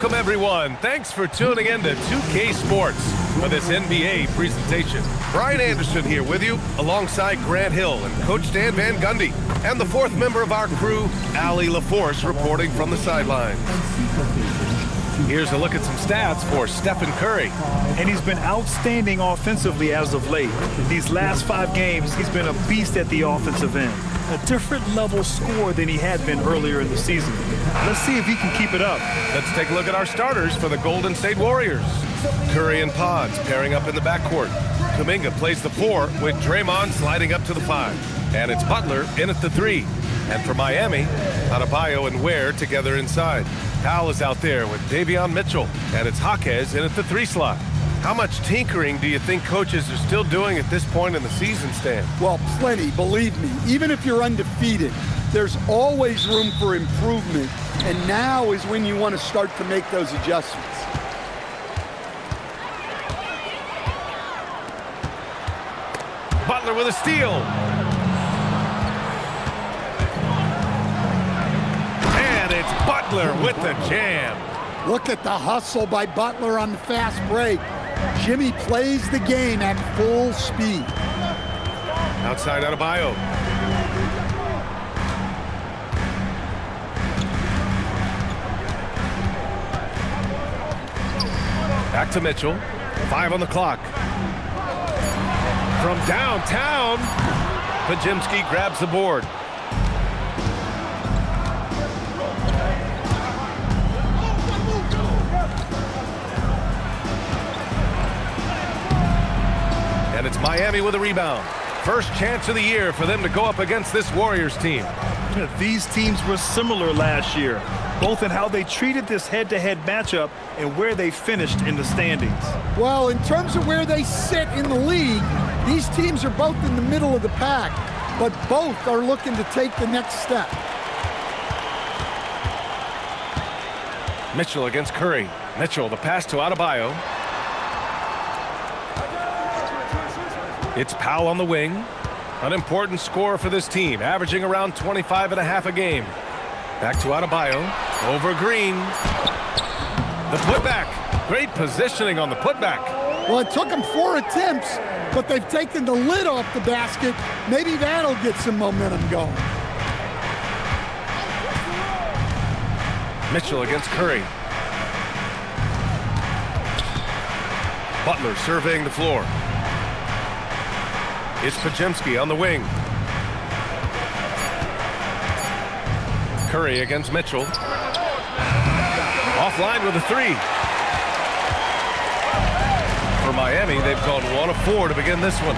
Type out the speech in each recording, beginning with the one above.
Welcome, everyone. Thanks for tuning in to 2K Sports for this NBA presentation. Brian Anderson here with you, alongside Grant Hill and Coach Dan Van Gundy, and the fourth member of our crew, Allie LaForce, reporting from the sidelines. Here's a look at some stats for Stephen Curry. And he's been outstanding offensively as of late. These last 5 games, he's been a beast at the offensive end. A different level score than he had been earlier in the season. Let's see if he can keep it up. Let's take a look at our starters for the Golden State Warriors. Curry and Pods pairing up in the backcourt. Kuminga plays the 4 with Draymond sliding up to the 5. And it's Butler in at the 3. And for Miami, Adebayo and Ware together inside. Powell is out there with Davion Mitchell. And it's Jaquez in at the 3 slot. How much tinkering do you think coaches are still doing at this point in the season, Stan? Well, plenty, believe me. Even if you're undefeated, there's always room for improvement. And now is when you want to start to make those adjustments. Butler with a steal. And it's Butler with the jam. Look at the hustle by Butler on the fast break. Jimmy plays the game at full speed. Outside Adebayo. Back to Mitchell. 5 on the clock. From downtown, Pajimski grabs the board. And it's Miami with a rebound. First chance of the year for them to go up against this Warriors team. These teams were similar last year, both in how they treated this head-to-head matchup and where they finished in the standings. Well, in terms of where they sit in the league, these teams are both in the middle of the pack, but both are looking to take the next step. Mitchell against Curry. Mitchell, the pass to Adebayo. It's Powell on the wing. An important score for this team, averaging around 25.5 a game. Back to Adebayo. Over Green. The putback. Great positioning on the putback. Well, it took them 4 attempts, but they've taken the lid off the basket. Maybe that'll get some momentum going. Mitchell against Curry. Butler surveying the floor. It's Pajimski on the wing. Curry against Mitchell. Offline with a 3. For Miami, they've gone 1 of 4 to begin this one.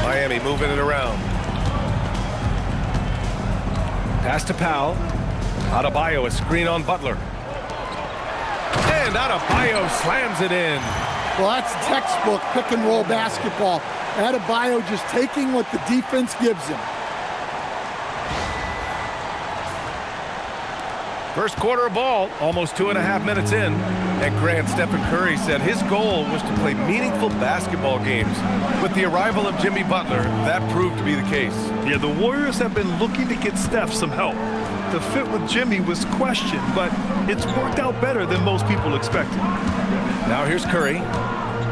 Miami moving it around. Pass to Powell. Adebayo, a screen on Butler. And Adebayo slams it in. Well, that's textbook pick-and-roll basketball. Adebayo just taking what the defense gives him. First quarter of ball, almost 2.5 minutes in. And Grant, Stephen Curry said his goal was to play meaningful basketball games. With the arrival of Jimmy Butler, that proved to be the case. Yeah, the Warriors have been looking to get Steph some help. The fit with Jimmy was questioned, but it's worked out better than most people expected. Now here's Curry.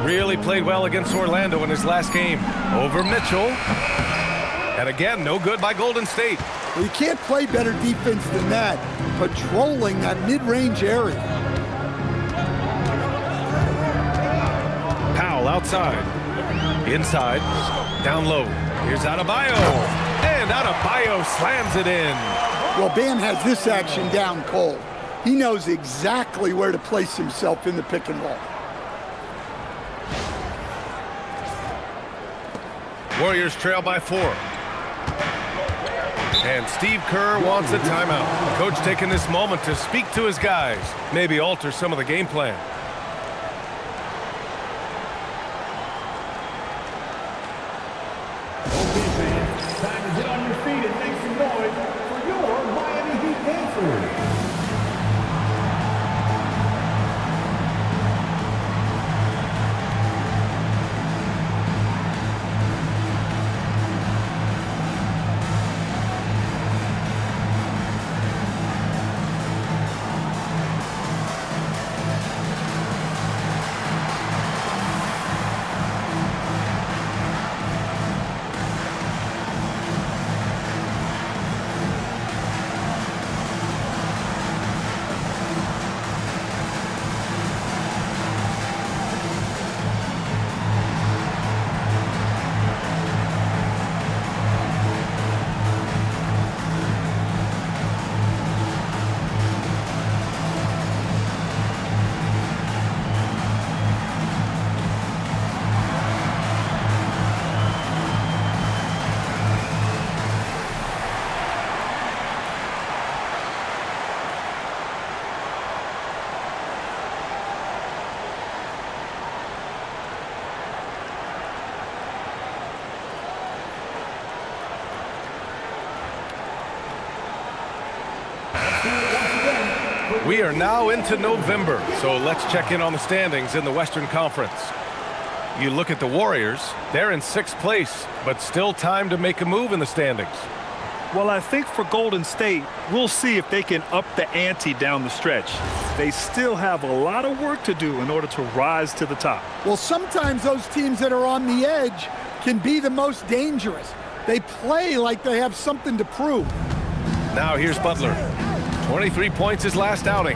Really played well against Orlando in his last game. Over Mitchell. And again, no good by Golden State. Well, you can't play better defense than that, patrolling that mid-range area. Powell outside. Inside. Down low. Here's Adebayo. And Adebayo slams it in. Well, Bam has this action down cold. He knows exactly where to place himself in the pick and roll. Warriors trail by 4. And Steve Kerr wants a timeout. The coach taking this moment to speak to his guys, maybe alter some of the game plan. Time to get on your feet and make some noise for your Miami Heat dancers. We are now into November, so let's check in on the standings in the Western Conference. You look at the Warriors, they're in 6th place, but still time to make a move in the standings. Well, I think for Golden State, we'll see if they can up the ante down the stretch. They still have a lot of work to do in order to rise to the top. Well, sometimes those teams that are on the edge can be the most dangerous. They play like they have something to prove. Now here's Butler. 23 points his last outing.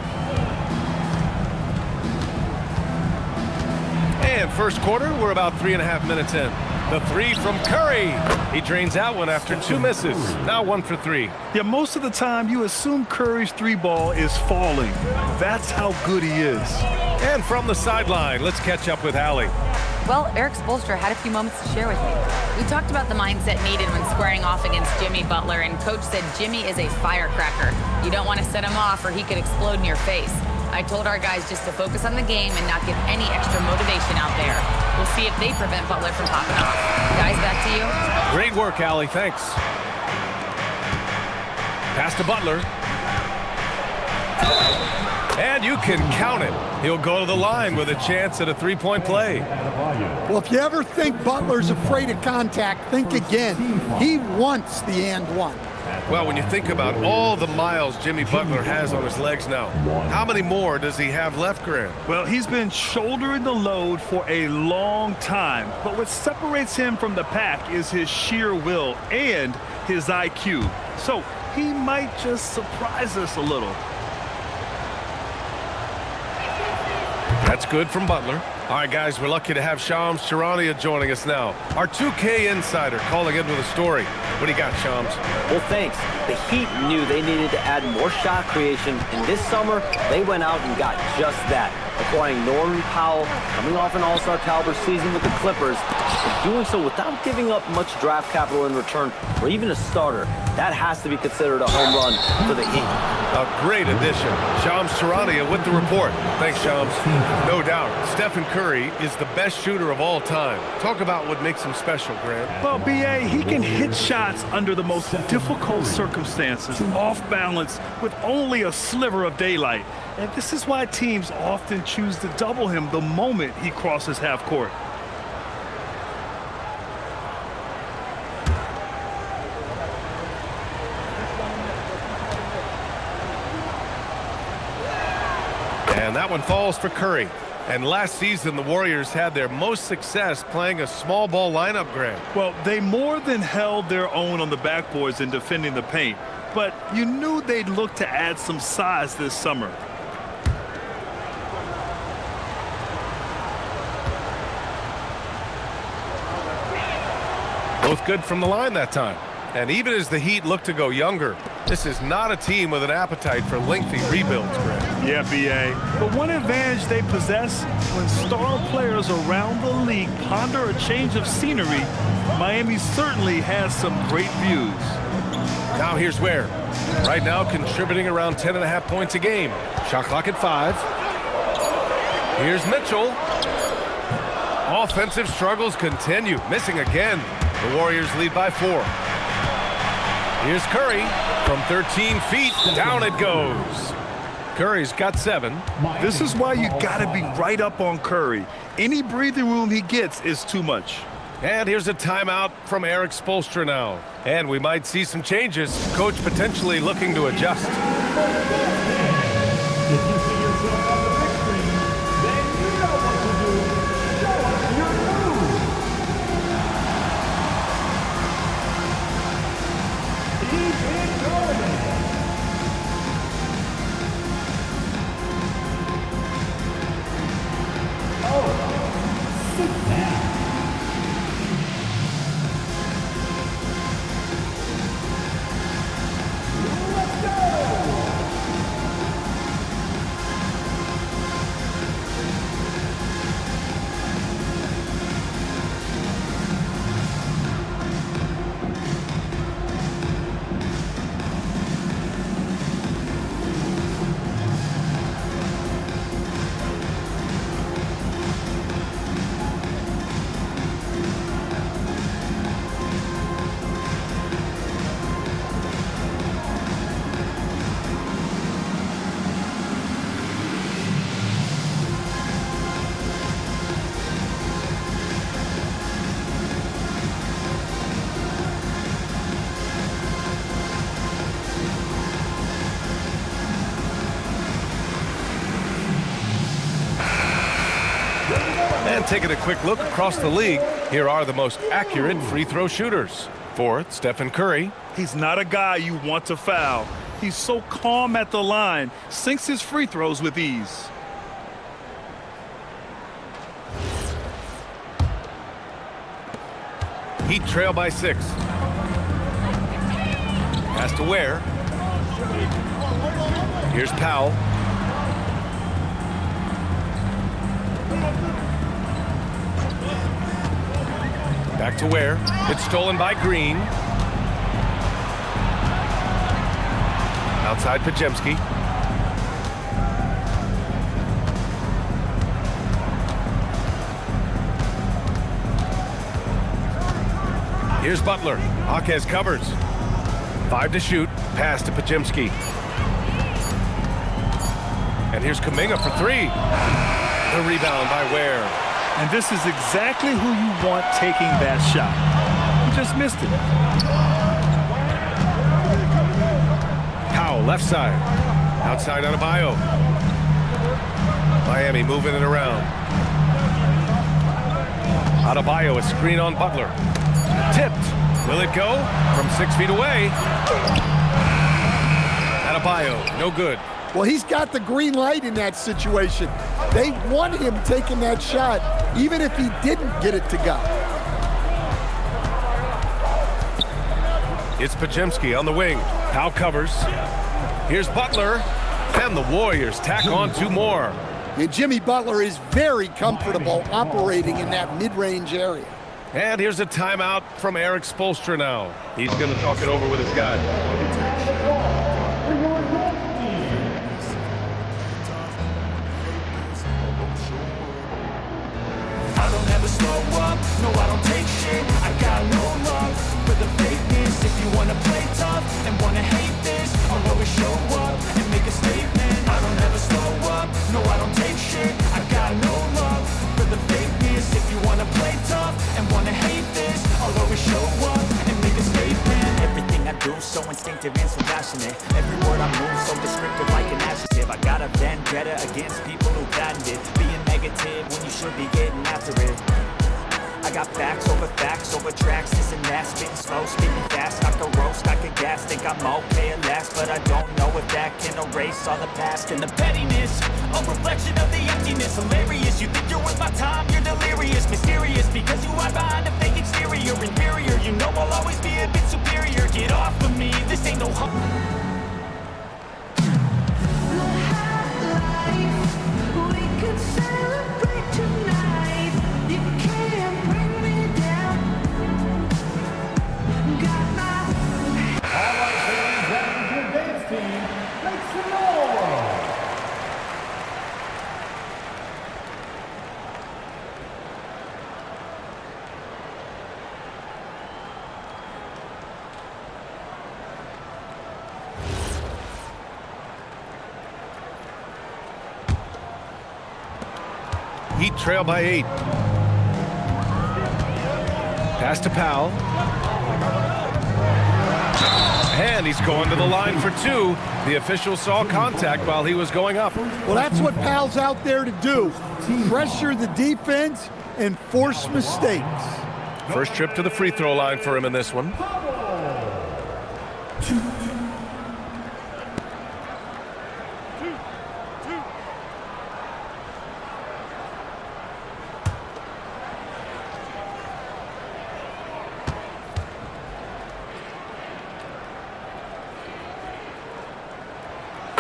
And first quarter, we're about 3.5 minutes in. The three from Curry. He drains that one after 2 misses. Now 1 for 3. Yeah, most of the time you assume Curry's 3-ball is falling. That's how good he is. And from the sideline, let's catch up with Allie. Well, Eric Spoelstra had a few moments to share with me. We talked about the mindset needed when squaring off against Jimmy Butler, and Coach said Jimmy is a firecracker. You don't want to set him off or he could explode in your face. I told our guys just to focus on the game and not give any extra motivation out there. We'll see if they prevent Butler from popping off. Guys, back to you. Great work, Allie. Thanks. Pass to Butler. And you can count it. He'll go to the line with a chance at a 3-point play. Well, if you ever think Butler's afraid of contact, think again. He wants the and one. Well, when you think about all the miles Jimmy Butler has on his legs now, how many more does he have left, Grant? Well, he's been shouldering the load for a long time, but what separates him from the pack is his sheer will and his IQ. So he might just surprise us a little. That's good from Butler. All right, guys, we're lucky to have Shams Charania joining us now. Our 2K insider calling in with a story. What do you got, Shams? Well, thanks. The Heat knew they needed to add more shot creation, and this summer, they went out and got just that, acquiring Norman Powell, coming off an all-star caliber season with the Clippers, and doing so without giving up much draft capital in return, or even a starter. That has to be considered a home run for the Heat. A great addition. Shams Charania with the report. Thanks, Shams. No doubt, Stephen Curry is the best shooter of all time. Talk about what makes him special, Grant. Well, B.A., he can hit shots under the most difficult circumstances, off balance, with only a sliver of daylight. And this is why teams often choose to double him the moment he crosses half court. And that one falls for Curry. And last season, the Warriors had their most success playing a small ball lineup, Grant. Well, they more than held their own on the backboards in defending the paint. But you knew they'd look to add some size this summer. Both good from the line that time. And even as the Heat look to go younger, this is not a team with an appetite for lengthy rebuilds, Grant. Yeah, B.A. But one advantage they possess, when star players around the league ponder a change of scenery, Miami certainly has some great views. Now here's Ware. Right now contributing around 10.5 points a game. Shot clock at 5. Here's Mitchell. Offensive struggles continue. Missing again. The Warriors lead by 4. Here's Curry from 13 feet. Down it goes. Curry's got 7. This is why you got to be right up on Curry. Any breathing room he gets is too much. And here's a timeout from Eric Spoelstra now. And we might see some changes. Coach potentially looking to adjust. If you see yourself on the big screen, then you know what to do. Show us your move. Keep it going. Oh, sit down. Let's go. And taking a quick look across the league, here are the most accurate free throw shooters. Fourth, Stephen Curry. He's not a guy you want to foul. He's so calm at the line, sinks his free throws with ease. Heat trail by 6. Pass to Ware. Here's Powell. Back to Ware. It's stolen by Green. Outside Pajemski. Here's Butler. Jaquez covers. 5 to shoot. Pass to Pajemski. And here's Kuminga for 3. The rebound by Ware. And this is exactly who you want taking that shot. He just missed it. Powell, left side. Outside Adebayo. Miami moving it around. Adebayo, a screen on Butler. Tipped. Will it go? From 6 feet away. Adebayo, no good. Well, he's got the green light in that situation. They want him taking that shot, even if he didn't get it to go. It's Pajemski on the wing. Powell covers. Here's Butler. And the Warriors tack on 2 more. And Jimmy Butler is very comfortable operating in that mid-range area. And here's a timeout from Eric Spoelstra now. He's going to talk it over with his guy. I don't ever slow up, no I don't take shit. I got no love for the fakeness. If you wanna play tough and wanna hate this, I'll always show up and make a statement. I don't ever slow up, no I don't take shit. I got no love for the fakeness. If you wanna play tough and wanna hate this, I'll always show up and make a statement. Everything I do so instinctive and so passionate. Every word I move so descriptive like an adjective. I got a vendetta against people who patented being negative when you should be getting after it. I got facts over tracks, this and that, spitting slow, spitting fast. I could roast, I could gas, think I'm okay at last, but I don't know if that can erase all the past and the pettiness. A reflection of the emptiness, hilarious. You think you're worth my time, you're delirious, mysterious, because you hide behind a fake exterior, inferior. You know I'll always be a bit superior. Get off of me, this ain't no Heat trail by 8. Pass to Powell. And he's going to the line for 2. The official saw contact while he was going up. Well, that's what Powell's out there to do. Pressure the defense and force mistakes. First trip to the free throw line for him in this one.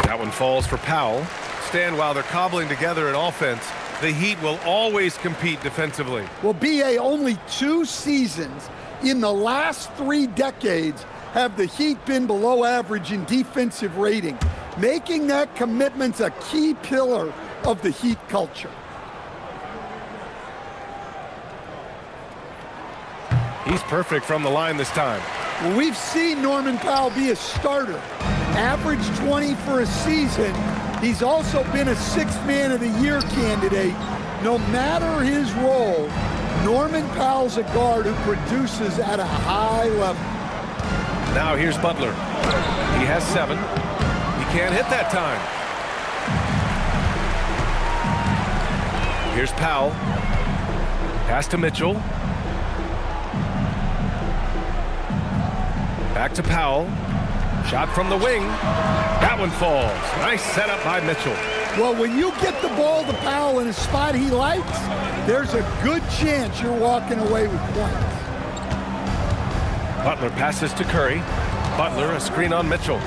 That one falls for Powell. Stan, while they're cobbling together an offense, the Heat will always compete defensively. Well, BA, only 2 seasons in the last 3 decades have the Heat been below average in defensive rating, making that commitment a key pillar of the Heat culture. He's perfect from the line this time. Well, we've seen Norman Powell be a starter, average 20 for a season. He's also been a 6th Man of the Year candidate. No matter his role, Norman Powell's a guard who produces at a high level. Now here's Butler. He has 7. He can't hit that time. Here's Powell. Pass to Mitchell. Back to Powell. Shot from the wing. That one falls. Nice setup by Mitchell. Well, when you get the ball to Powell in a spot he likes, there's a good chance you're walking away with points. Butler passes to Curry. Butler, a screen on Mitchell.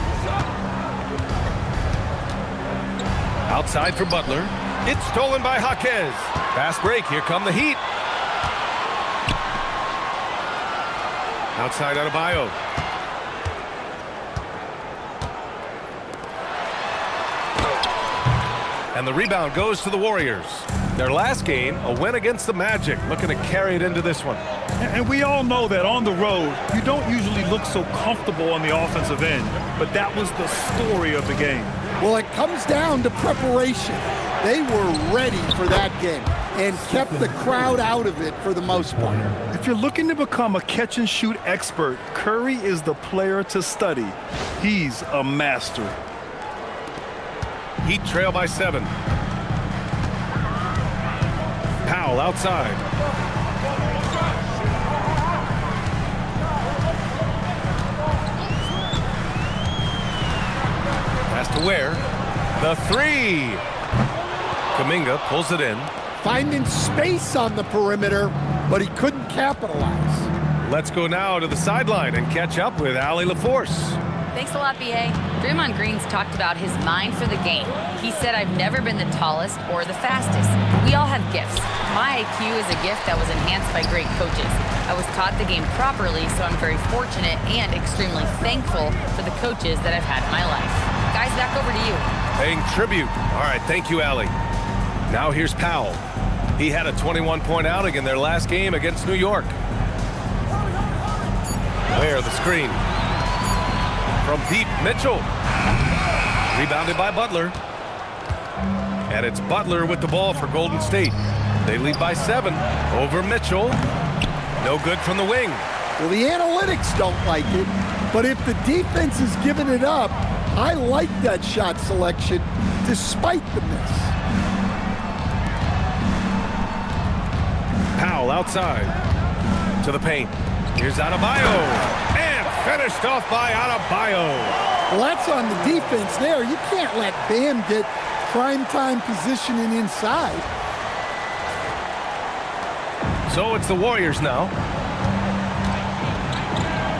Outside for Butler. It's stolen by Jaquez. Fast break. Here come the Heat. Outside Adebayo. And the rebound goes to the Warriors. Their last game, a win against the Magic, looking to carry it into this one. And we all know that on the road, you don't usually look so comfortable on the offensive end, but that was the story of the game. Well, it comes down to preparation. They were ready for that game and kept the crowd out of it for the most part. If you're looking to become a catch-and-shoot expert, Curry is the player to study. He's a master. Heat trail by 7. Powell outside. Pass to Ware. The 3. Kuminga pulls it in. Finding space on the perimeter, but he couldn't capitalize. Let's go now to the sideline and catch up with Allie LaForce. Thanks a lot, B.A. Draymond Green's talked about his mind for the game. He said, I've never been the tallest or the fastest. We all have gifts. My IQ is a gift that was enhanced by great coaches. I was taught the game properly, so I'm very fortunate and extremely thankful for the coaches that I've had in my life. Guys, back over to you. Paying tribute. All right, thank you, Allie. Now here's Powell. He had a 21-point outing in their last game against New York. Ware the screen. From deep, Mitchell. Rebounded by Butler. And it's Butler with the ball for Golden State. They lead by 7 over Mitchell. No good from the wing. Well, the analytics don't like it, but if the defense is giving it up, I like that shot selection despite the miss. Powell outside to the paint. Here's Adebayo. Finished off by Adebayo. Well, that's on the defense there. You can't let Bam get primetime positioning inside. So it's the Warriors now.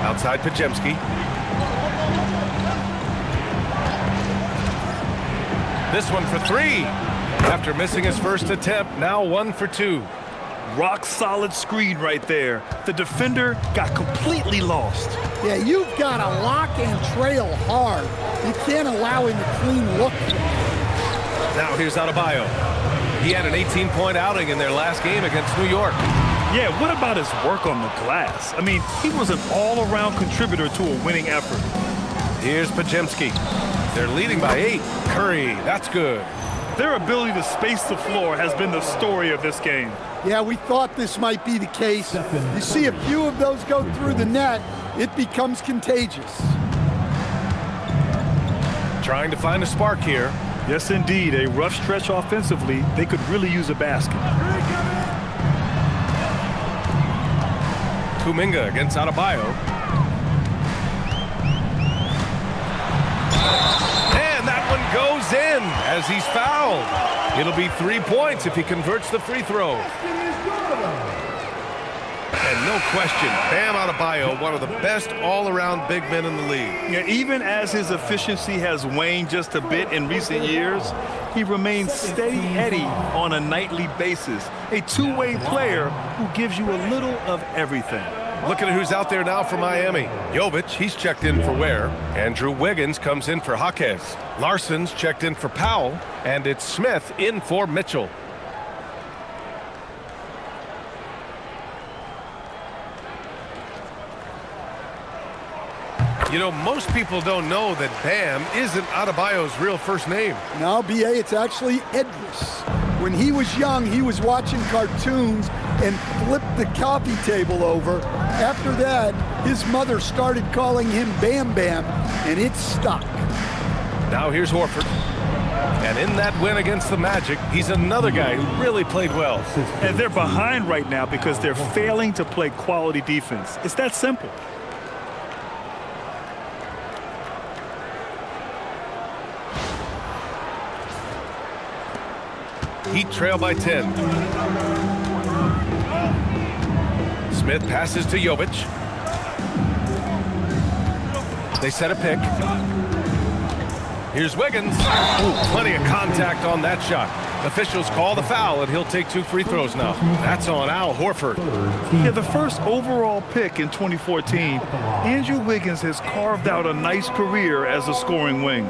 Outside Podziemski. This one for 3. After missing his first attempt, now 1 for 2. Rock solid screen right there. The defender got completely lost. Yeah, you've got to lock and trail hard. You can't allow him a clean look. Now here's Adebayo. He had an 18-point outing in their last game against New York. Yeah, what about his work on the glass? I mean, he was an all-around contributor to a winning effort. Here's Podziemski. They're leading by 8. Curry, that's good. Their ability to space the floor has been the story of this game. Yeah, we thought this might be the case. You see a few of those go through the net, it becomes contagious. Trying to find a spark here. Yes, indeed. A rough stretch offensively. They could really use a basket. Kuminga against Adebayo. And that one goes in as he's fouled. It'll be 3 points if he converts the free throw. And no question, Bam Adebayo, one of the best all-around big men in the league. Yeah, even as his efficiency has waned just a bit in recent years, he remains steady Eddie on a nightly basis. A two-way player who gives you a little of everything. Looking at who's out there now for Miami. Jovic, he's checked in for Ware. Andrew Wiggins comes in for Jaquez. Larson's checked in for Powell. And it's Smith in for Mitchell. You know, most people don't know that Bam isn't Adebayo's real first name. No, B.A., it's actually Edris. When he was young, he was watching cartoons and flipped the coffee table over. After that, his mother started calling him Bam Bam, and it stuck. Now here's Horford. And in that win against the Magic, he's another guy who really played well. And they're behind right now because they're failing to play quality defense. It's that simple. Heat trail by 10. Smith passes to Jovic. They set a pick. Here's Wiggins. Ooh, plenty of contact on that shot. Officials call the foul, and he'll take 2 free throws now. That's on Al Horford. Yeah, the first overall pick in 2014, Andrew Wiggins has carved out a nice career as a scoring wing.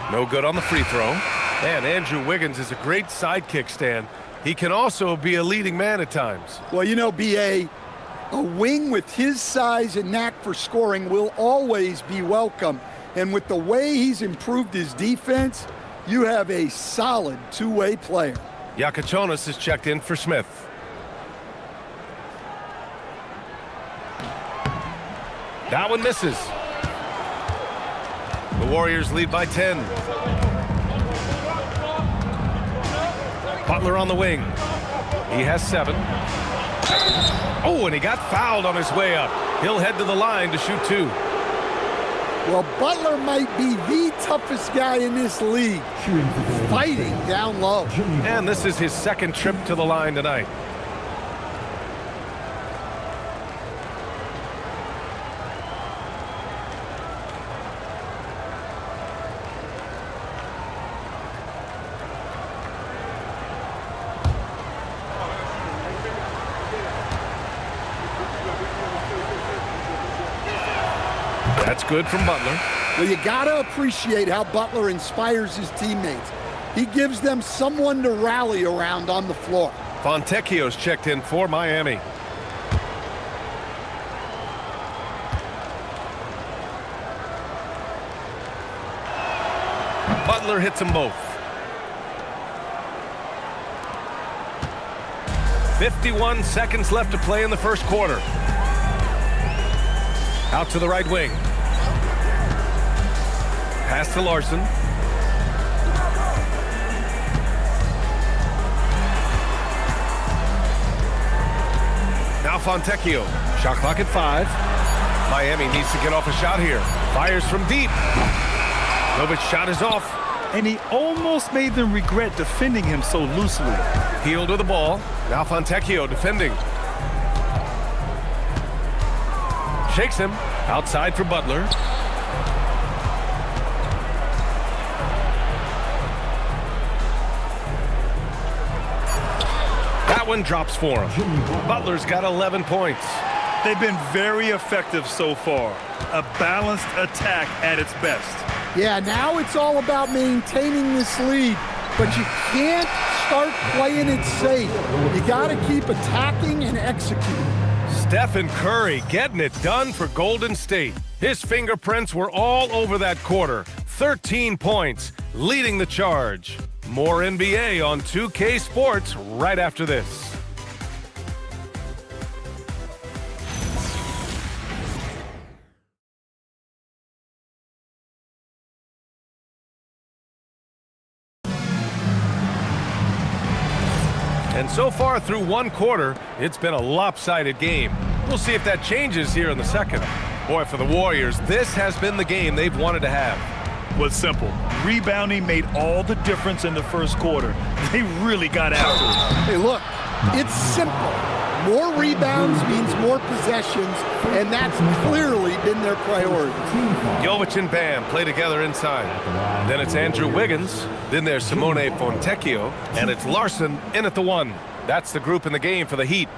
No good on the free throw. And Andrew Wiggins is a great sidekick, Stan. He can also be a leading man at times. Well, you know, B.A., a wing with his size and knack for scoring will always be welcome. And with the way he's improved his defense, you have a solid two-way player. Yakuchonis is checked in for Smith. That one misses. The Warriors lead by 10. Butler on the wing. He has 7. Oh, and he got fouled on his way up. He'll head to the line to shoot 2. Well, Butler might be the toughest guy in this league, fighting down low. And this is his second trip to the line tonight. That's good from Butler. Well, you got to appreciate how Butler inspires his teammates. He gives them someone to rally around on the floor. Fontecchio's checked in for Miami. Butler hits them both. 51 seconds left to play in the first quarter. Out to the right wing. Pass to Larson. Now Fontecchio. Shot clock at 5. Miami needs to get off a shot here. Fires from deep. Novic's shot is off. And he almost made them regret defending him so loosely. Heel to the ball. Now Fontecchio defending. Shakes him. Outside for Butler. That one drops for him. Butler's got 11 points. They've been very effective so far. A balanced attack at its best. Yeah, now it's all about maintaining this lead, but you can't start playing it safe. You got to keep attacking and executing. Stephen Curry getting it done for Golden State. His fingerprints were all over that quarter. 13 points, leading the charge. More NBA on 2K Sports right after this. And so far through one quarter, it's been a lopsided game. We'll see if that changes here in the second. Boy, for the Warriors, this has been the game they've wanted to have. Was simple. Rebounding made all the difference in the first quarter. They really got after it. Hey, look, it's simple. More rebounds means more possessions, and that's clearly been their priority. Jovic and Bam play together inside. Then it's Andrew Wiggins. Then there's Simone Fontecchio. And it's Larson in at the 1. That's the group in the game for the Heat.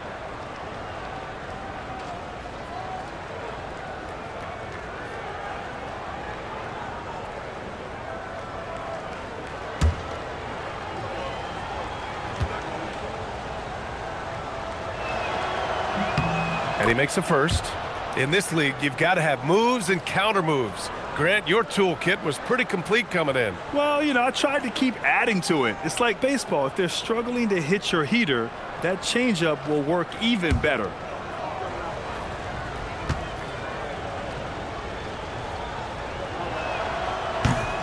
And he makes a first. In this league, you've got to have moves and counter moves. Grant, your toolkit was pretty complete coming in. Well, I tried to keep adding to it. It's like baseball. If they're struggling to hit your heater, that changeup will work even better.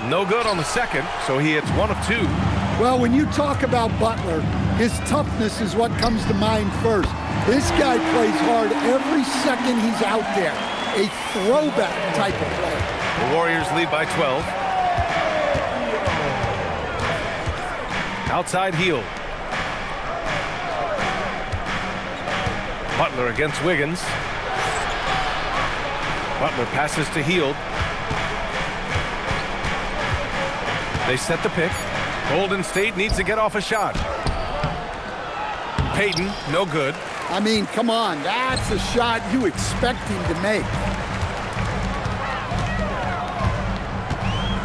No good on the second, so he hits 1 of 2. Well, when you talk about Butler, his toughness is what comes to mind first. This guy plays hard every second he's out there. A throwback type of play. The Warriors lead by 12. Outside heel. Butler against Wiggins. Butler passes to Hield. They set the pick. Golden State needs to get off a shot. Payton, no good. I mean, come on, that's a shot you expect him to make.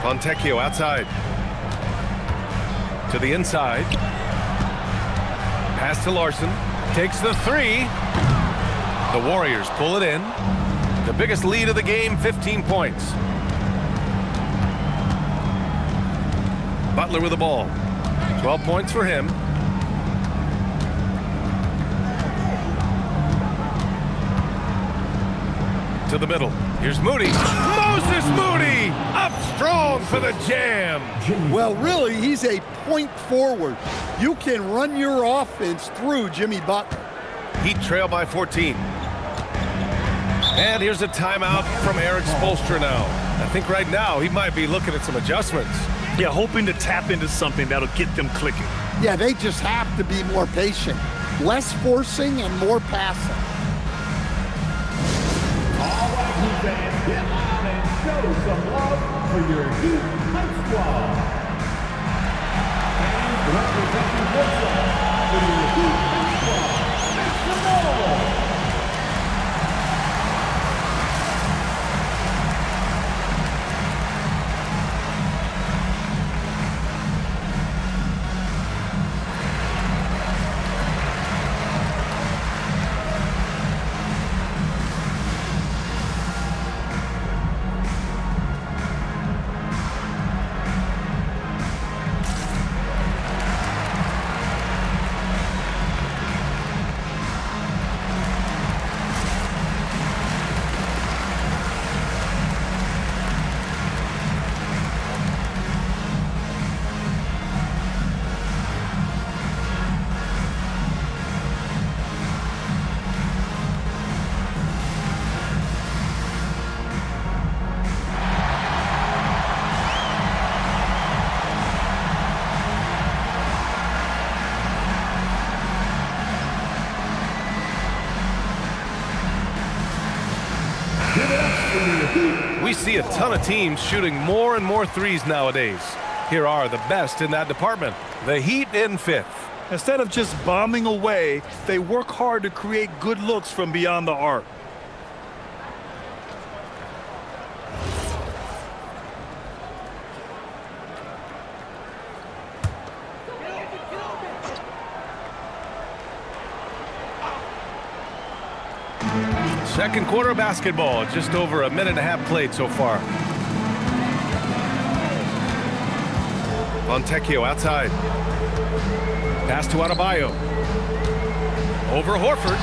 Fontecchio outside. To the inside. Pass to Larson. Takes the 3. The Warriors pull it in. The biggest lead of the game, 15 points. Butler with the ball. 12 points for him. To the middle. Here's Moody. Moses Moody up strong for the jam. Well, really, he's a point forward. You can run your offense through Jimmy Butler. Heat trail by 14. And here's a timeout from Eric Spoelstra now. I think right now he might be looking at some adjustments. Yeah, hoping to tap into something that'll get them clicking. Yeah, they just have to be more patient. Less forcing and more passing. All right, Heat fans, get out and show some love for your Heat Hype Squad. And representing Brooklyn for your Heat Hype Squad, make some noise. We see a ton of teams shooting more and more threes nowadays. Here are the best in that department. The Heat in 5th. Instead of just bombing away, they work hard to create good looks from beyond the arc. Second quarter basketball, just over a minute and a half played so far. Fontecchio outside. Pass to Adebayo. Over Horford.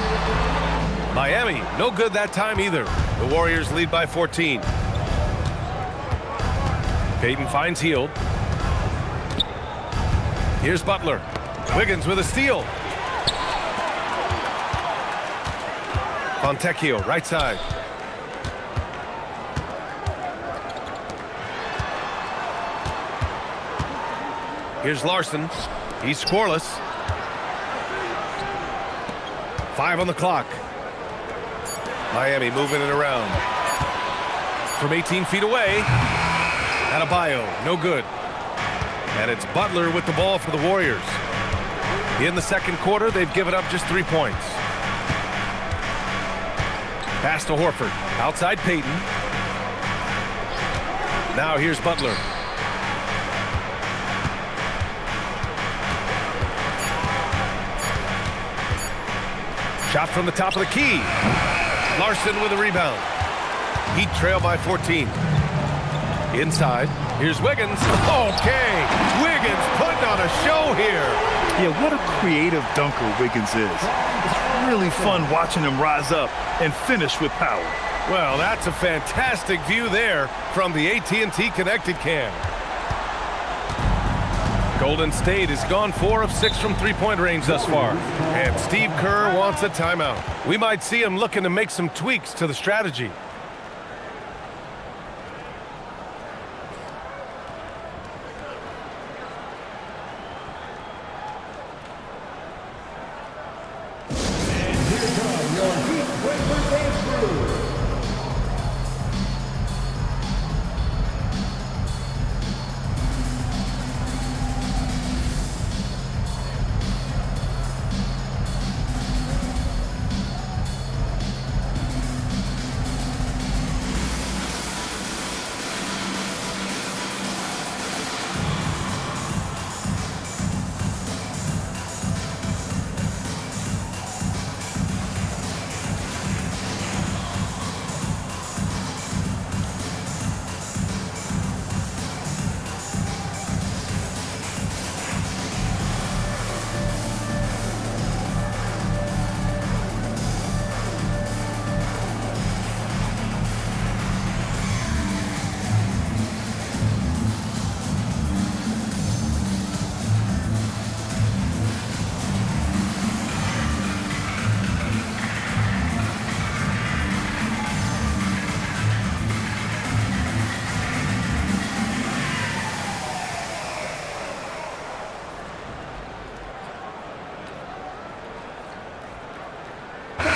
Miami, no good that time either. The Warriors lead by 14. Payton finds Hield. Here's Butler. Wiggins with a steal. Fontecchio, right side. Here's Larson. He's scoreless. 5 on the clock. Miami moving it around. From 18 feet away. Adebayo, no good. And it's Butler with the ball for the Warriors. In the second quarter, they've given up just 3 points. Pass to Horford. Outside Payton. Now here's Butler. Shot from the top of the key. Larson with a rebound. Heat trail by 14. Inside, here's Wiggins. Okay, Wiggins putting on a show here. Yeah, what a creative dunker Wiggins is. It's really fun watching him rise up and finish with power. Well, that's a fantastic view there from the AT&T Connected Cam. Golden State has gone 4 of 6 from three-point range thus far. And Steve Kerr wants a timeout. We might see him looking to make some tweaks to the strategy.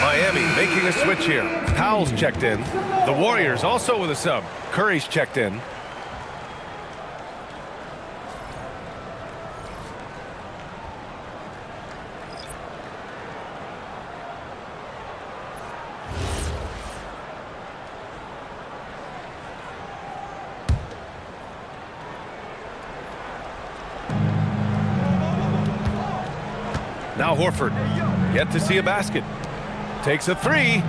Miami making a switch here. Powell's checked in. The Warriors also with a sub. Curry's checked in. Now Horford, yet to see a basket. Takes a three.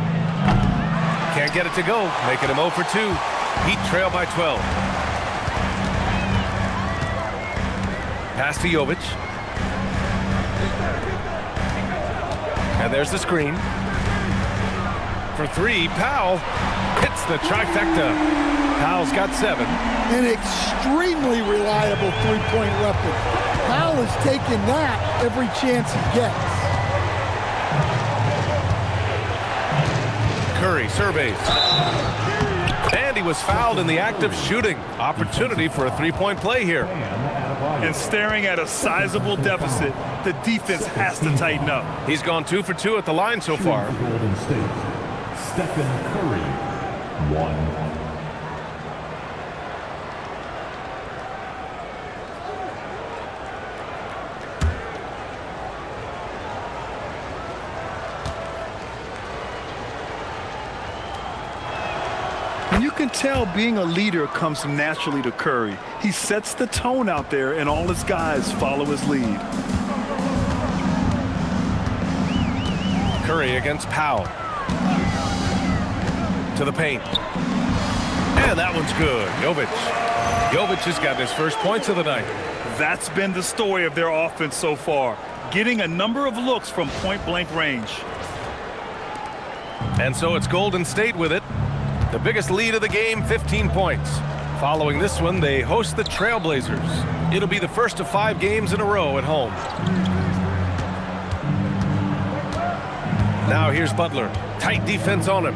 Can't get it to go, making him 0 for 2. Heat trail by 12. Pass to Jovic. And there's the screen. For 3, Powell hits the trifecta. Powell's got 7. An extremely reliable three-point weapon. Powell is taking that every chance he gets. Curry surveys. And he was fouled in the act of shooting. Opportunity for a three-point play here. And staring at a sizable deficit, the defense has to tighten up. He's gone 2 for 2 at the line so far. Golden State, Stephen Curry, 1. And you can tell being a leader comes naturally to Curry. He sets the tone out there, and all his guys follow his lead. Curry against Powell. To the paint. And that one's good. Jovic. Jovic has got his first points of the night. That's been the story of their offense so far, getting a number of looks from point-blank range. And so it's Golden State with it. The biggest lead of the game, 15 points. Following this one, they host the Trailblazers. It'll be the first of 5 games in a row at home. Now here's Butler. Tight defense on him.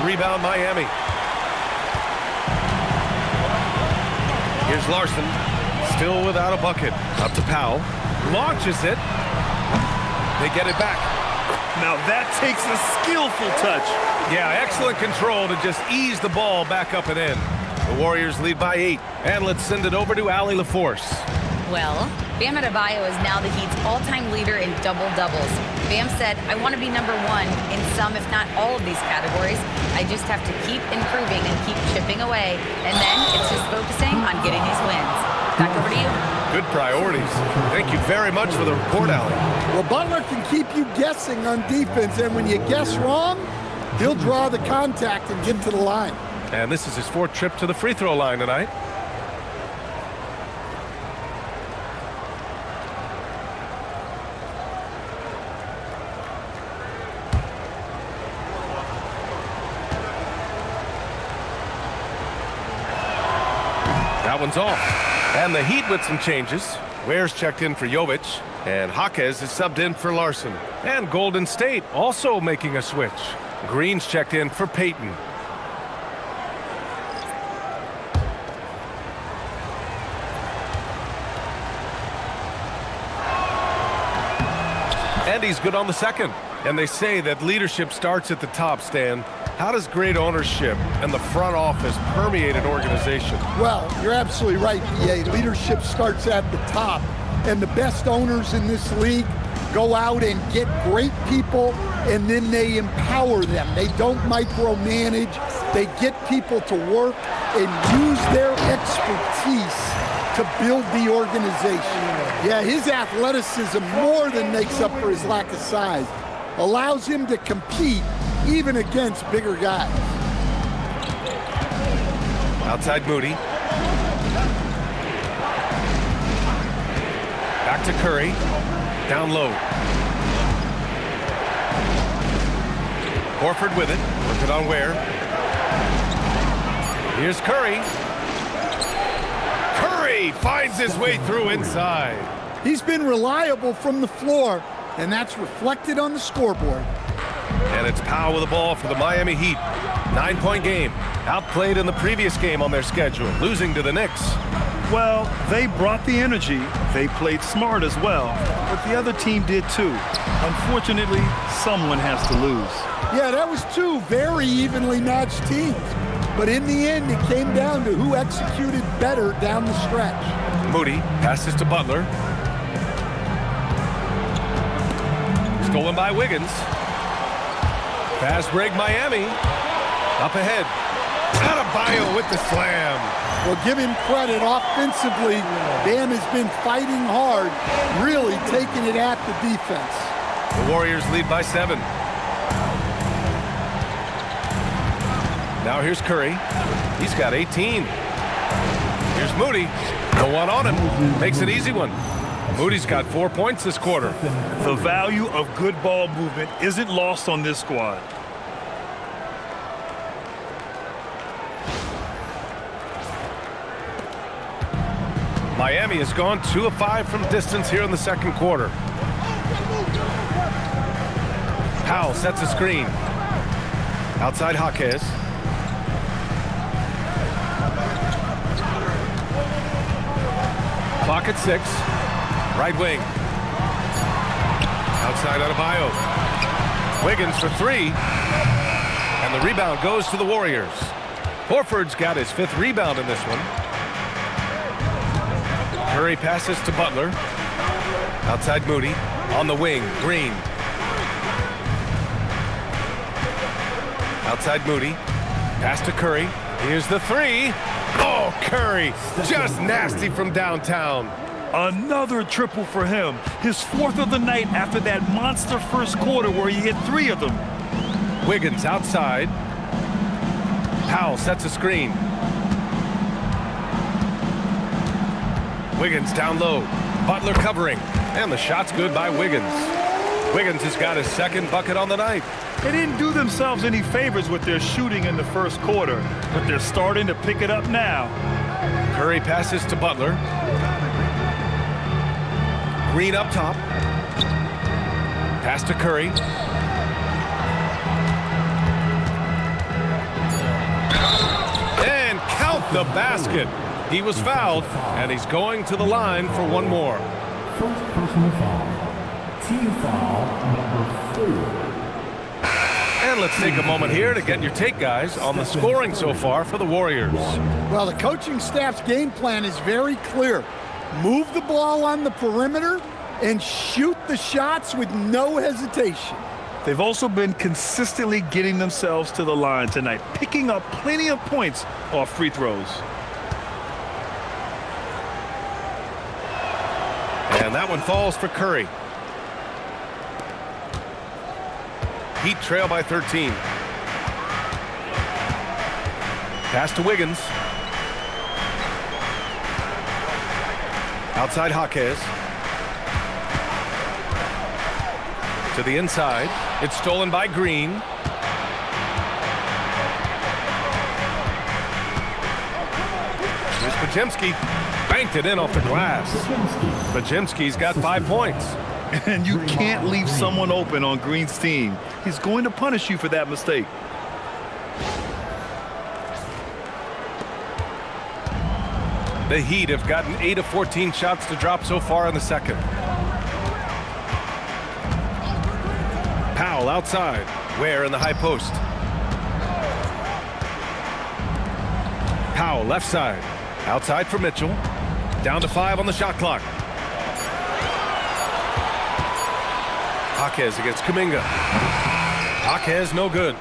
Rebound Miami. Here's Larson. Still without a bucket. Up to Powell. Launches it. They get it back. Now that takes a skillful touch. Yeah, excellent control to just ease the ball back up and in. The Warriors lead by 8. And let's send it over to Allie LaForce. Well, Bam Adebayo is now the Heat's all-time leader in double-doubles. Bam said, I want to be number 1 in some, if not all of these categories. I just have to keep improving and keep chipping away. And then it's just focusing on getting these wins. Back over to you. Good priorities. Thank you very much for the report, Allen. Well, Butler can keep you guessing on defense, and when you guess wrong, he'll draw the contact and get to the line. And this is his 4th trip to the free throw line tonight. That one's off. And the Heat with some changes. Ware's checked in for Jovic, and Jaquez is subbed in for Larson. And Golden State also making a switch. Green's checked in for Payton. And he's good on the second. And they say that leadership starts at the top, Stan. How does great ownership and the front office permeate an organization? Well, you're absolutely right, PA. Leadership starts at the top, and the best owners in this league go out and get great people, and then they empower them. They don't micromanage. They get people to work and use their expertise to build the organization. Yeah, his athleticism more than makes up for his lack of size. Allows him to compete even against bigger guys. Outside Moody. Back to Curry. Down low. Horford with it. Working on Ware. Here's Curry. Curry finds his way through inside. He's been reliable from the floor, and that's reflected on the scoreboard. And it's Powell with the ball for the Miami Heat. 9-point game. Outplayed in the previous game on their schedule, losing to the Knicks. Well, they brought the energy. They played smart as well, but the other team did too. Unfortunately, someone has to lose. Yeah, that was 2 very evenly matched teams. But in the end, it came down to who executed better down the stretch. Moody passes to Butler. Stolen by Wiggins. Fast break Miami. Up ahead. Adebayo with the slam. Well, give him credit offensively. Bam has been fighting hard, really taking it at the defense. The Warriors lead by 7. Now here's Curry. He's got 18. Here's Moody. No one on him. Makes it easy one. Moody's got 4 points this quarter. The value of good ball movement isn't lost on this squad. Miami has gone 2 of 5 from distance here in the second quarter. Powell sets a screen. Outside Jaquez. Clock at 6. Right wing. Outside Adebayo. Wiggins for 3. And the rebound goes to the Warriors. Horford's got his 5th rebound in this one. Curry passes to Butler. Outside Moody. On the wing, Green. Outside Moody. Pass to Curry. Here's the 3. Oh, Curry. Just nasty from downtown. Another triple for him. His 4th of the night after that monster first quarter where he hit 3 of them. Wiggins outside. Powell sets a screen. Wiggins down low. Butler covering. And the shot's good by Wiggins. Wiggins has got his 2nd bucket on the night. They didn't do themselves any favors with their shooting in the first quarter, but they're starting to pick it up now. Curry passes to Butler. Green up top. Pass to Curry. And count the basket. He was fouled, and he's going to the line for 1 more. First personal foul. Team foul number 4. And let's take a moment here to get your take, guys, on the scoring so far for the Warriors. Well, the coaching staff's game plan is very clear. Move the ball on the perimeter and shoot the shots with no hesitation. They've also been consistently getting themselves to the line tonight, picking up plenty of points off free throws. That one falls for Curry. Heat trail by 13. Pass to Wiggins. Outside Jaquez. To the inside. It's stolen by Green. Here's Podziemski. Banked it in off the glass. Podziemski's got 5 points. And you can't leave someone open on Green's team. He's going to punish you for that mistake. The Heat have gotten 8 of 14 shots to drop so far in the second. Powell outside. Ware in the high post. Powell left side. Outside for Mitchell. Down to 5 on the shot clock. Jaquez against Kuminga. Jaquez no good.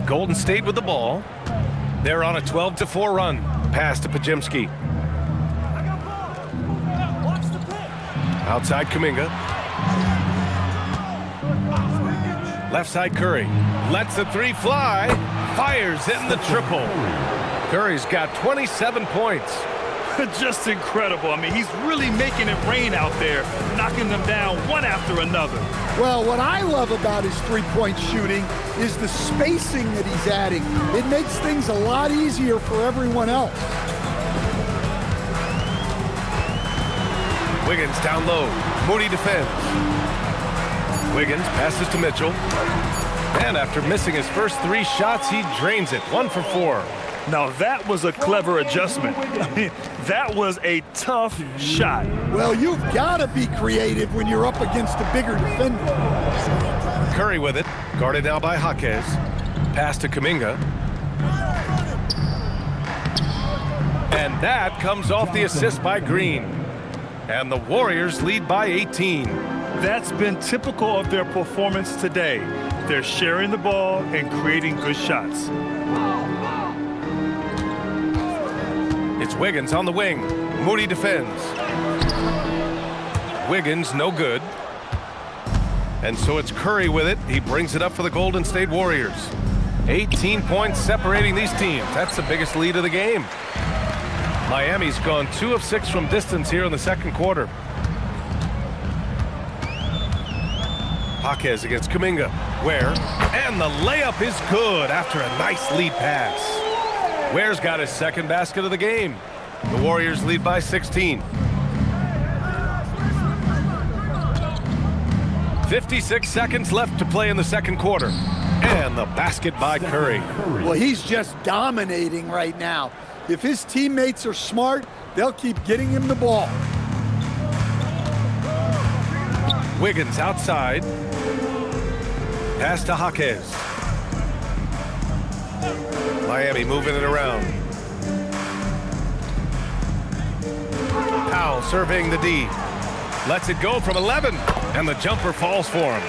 Golden State with the ball. They're on a 12-4 run. Pass to Podziemski. Outside Kuminga. Left side Curry. Lets the three fly. Fires in the triple. Curry's got 27 points. Just incredible. I mean, he's really making it rain out there, knocking them down one after another. Well, what I love about his three-point shooting is the spacing that he's adding. It makes things a lot easier for everyone else. Wiggins down low. Moody defends. Wiggins passes to Mitchell. And after missing his first 3 shots, he drains it. 1 for 4. Now that was a clever adjustment. I mean, that was a tough shot. Well, you've got to be creative when you're up against a bigger defender. Curry with it. Guarded now by Jaquez. Pass to Kuminga. And that comes off the assist by Green. And the Warriors lead by 18. That's been typical of their performance today. They're sharing the ball and creating good shots. It's Wiggins on the wing. Moody defends. Wiggins no good. And so it's Curry with it. He brings it up for the Golden State Warriors. 18 points separating these teams. That's the biggest lead of the game. Miami's gone 2 of 6 from distance here in the second quarter. Jaquez against Kuminga. Ware. And the layup is good after a nice lead pass. Ware's got his second basket of the game. The Warriors lead by 16. 56 seconds left to play in the second quarter. And the basket by Curry. Well, he's just dominating right now. If his teammates are smart, they'll keep getting him the ball. Wiggins outside. Pass to Jaquez. Miami moving it around. Powell surveying the D. Lets it go from 11. And the jumper falls for him.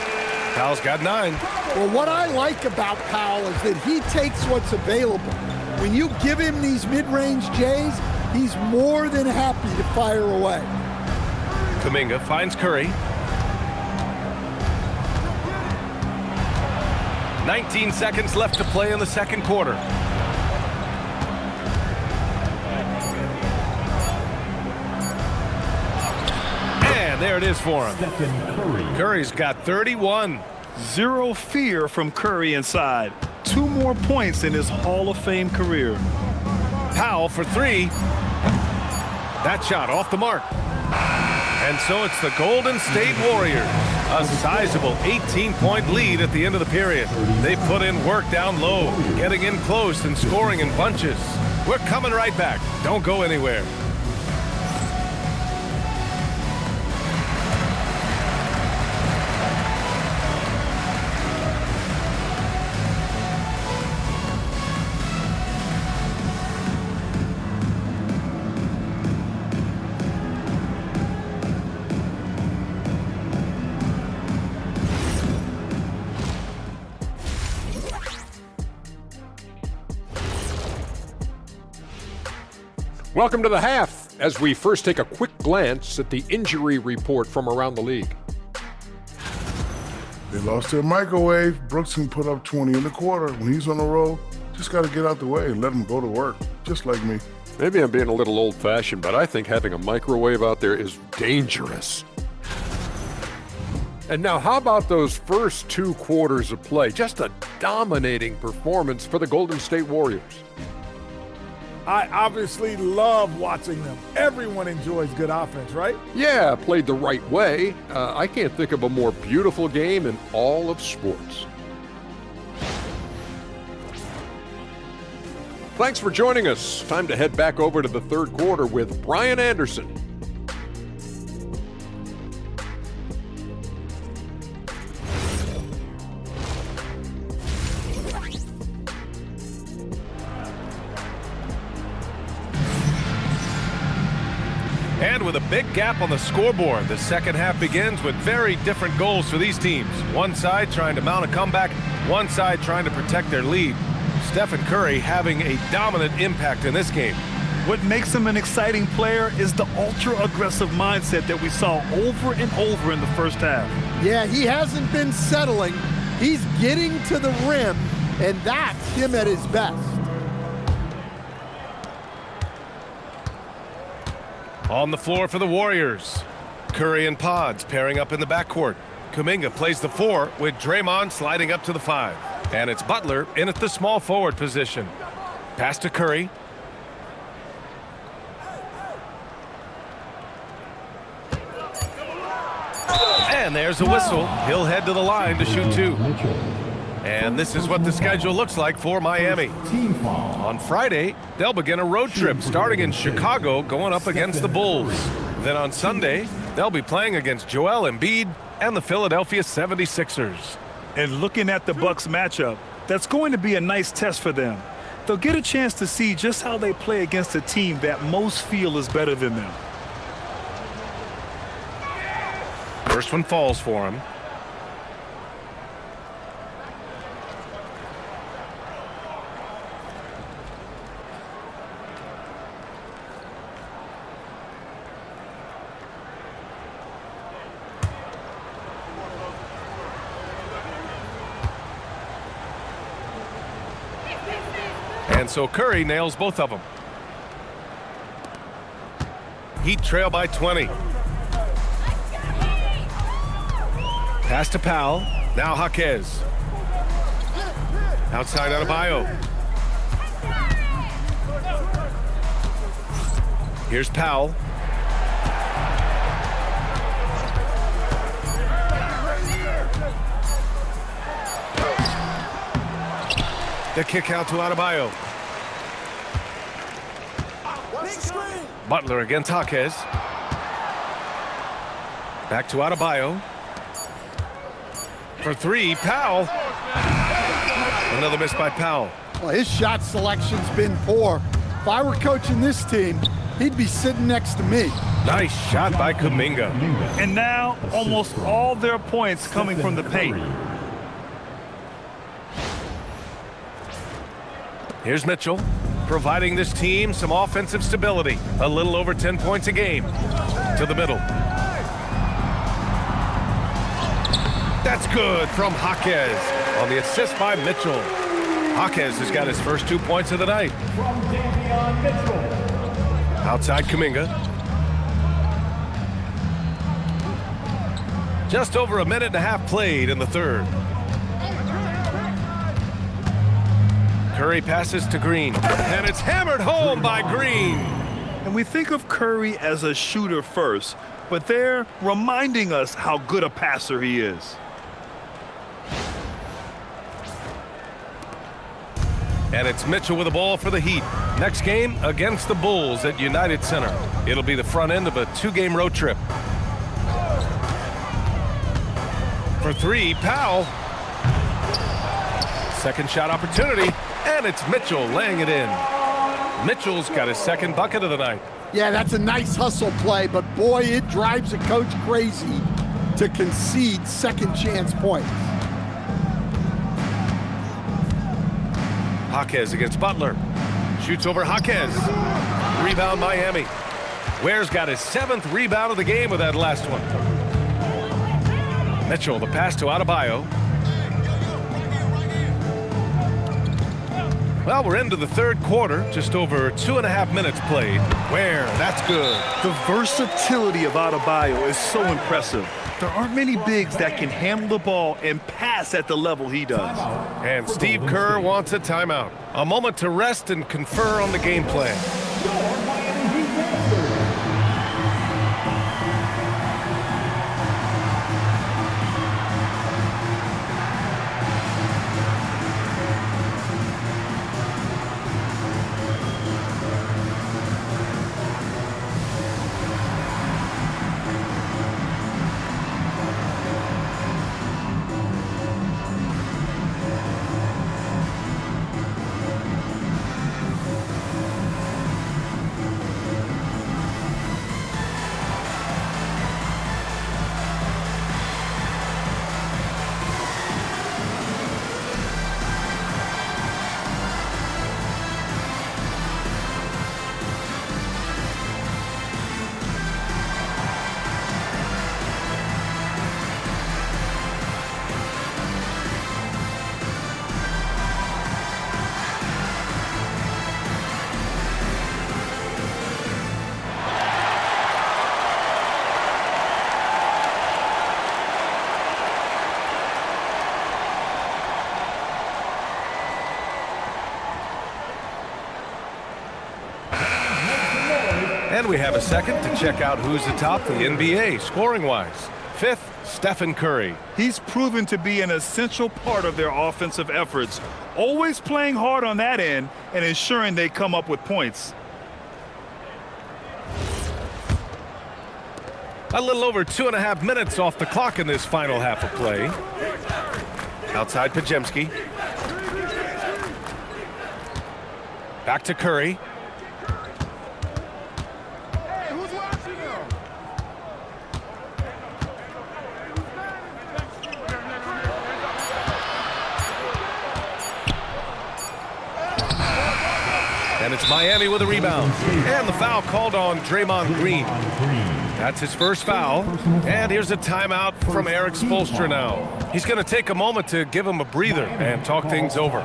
Powell's got 9. Well, what I like about Powell is that he takes what's available. When you give him these mid-range J's, he's more than happy to fire away. Kuminga finds Curry. 19 seconds left to play in the second quarter. And there it is for him. Curry's got 31. Zero fear from Curry inside. 2 more points in his Hall of Fame career. Powell for 3. That shot off the mark. And so it's the Golden State Warriors. A sizable 18-point lead at the end of the period. They put in work down low, getting in close and scoring in bunches. We're coming right back. Don't go anywhere. Welcome to the half. as we first take a quick glance at the injury report from around the league. They lost their microwave. Brooks can put up 20 in the quarter. When he's on the road, just got to get out the way and let him go to work, just like me. Maybe I'm being a little old-fashioned, but I think having a microwave out there is dangerous. And now, how about those first 2 quarters of play? Just a dominating performance for the Golden State Warriors. I obviously love watching them. Everyone enjoys good offense, right? Yeah, played the right way. I can't think of a more beautiful game in all of sports. Thanks for joining us. Time to head back over to the third quarter with Brian Anderson. And with a big gap on the scoreboard, the second half begins with very different goals for these teams. One side trying to mount a comeback, one side trying to protect their lead. Stephen Curry having a dominant impact in this game. What makes him an exciting player is the ultra-aggressive mindset that we saw over and over in the first half. Yeah, he hasn't been settling. He's getting to the rim, and that's him at his best. On the floor for the Warriors, Curry and Pods pairing up in the backcourt. Kuminga plays the 4 with Draymond sliding up to the 5. And it's Butler in at the small forward position. Pass to Curry. And there's a whistle. He'll head to the line to shoot 2. And this is what the schedule looks like for Miami. On Friday, they'll begin a road trip starting in Chicago, going up against the Bulls. Then on Sunday, they'll be playing against Joel Embiid and the Philadelphia 76ers. And looking at the Bucks matchup, that's going to be a nice test for them. They'll get a chance to see just how they play against a team that most feel is better than them. First one falls for him. And so Curry nails both of them. Heat trail by 20. Pass to Powell. Now Jaquez. Outside Adebayo. Here's Powell. The kick out to Adebayo. Butler against Jaquez. Back to Adebayo. For 3, Powell. Another miss by Powell. Well, his shot selection's been poor. If I were coaching this team, he'd be sitting next to me. Nice shot by Kuminga. And now almost all their points coming from the paint. Here's Mitchell, providing this team some offensive stability. A little over 10 points a game. To the middle. That's good from Jaquez on the assist by Mitchell. Jaquez has got his first 2 points of the night. Outside Kuminga. Just over a minute and a half played in the third. Curry passes to Green, and it's hammered home by Green. And we think of Curry as a shooter first, but they're reminding us how good a passer he is. And it's Mitchell with the ball for the Heat. Next game against the Bulls at United Center. It'll be the front end of a 2-game road trip. For 3, Powell. Second shot opportunity, and it's Mitchell laying it in. Mitchell's got his second bucket of the night. Yeah, that's a nice hustle play, but boy, it drives a coach crazy to concede second chance points. Jaquez against Butler. Shoots over Jaquez. Rebound Miami. Ware's got his 7th rebound of the game with that last one. Mitchell, the pass to Adebayo. Well, we're into the third quarter, just over 2.5 minutes played. Ware, that's good. The versatility of Adebayo is so impressive. There aren't many bigs that can handle the ball and pass at the level he does. And Steve Kerr wants a timeout. A moment to rest and confer on the game plan. And we have a second to check out who's atop the NBA scoring-wise. 5th, Stephen Curry. He's proven to be an essential part of their offensive efforts, always playing hard on that end and ensuring they come up with points. A little over 2.5 minutes off the clock in this final half of play. Outside Pajemski. Back to Curry. And it's Miami with a rebound. And the foul called on Draymond Green. That's his first foul. And here's a timeout from Eric Spoelstra now. He's going to take a moment to give him a breather and talk things over.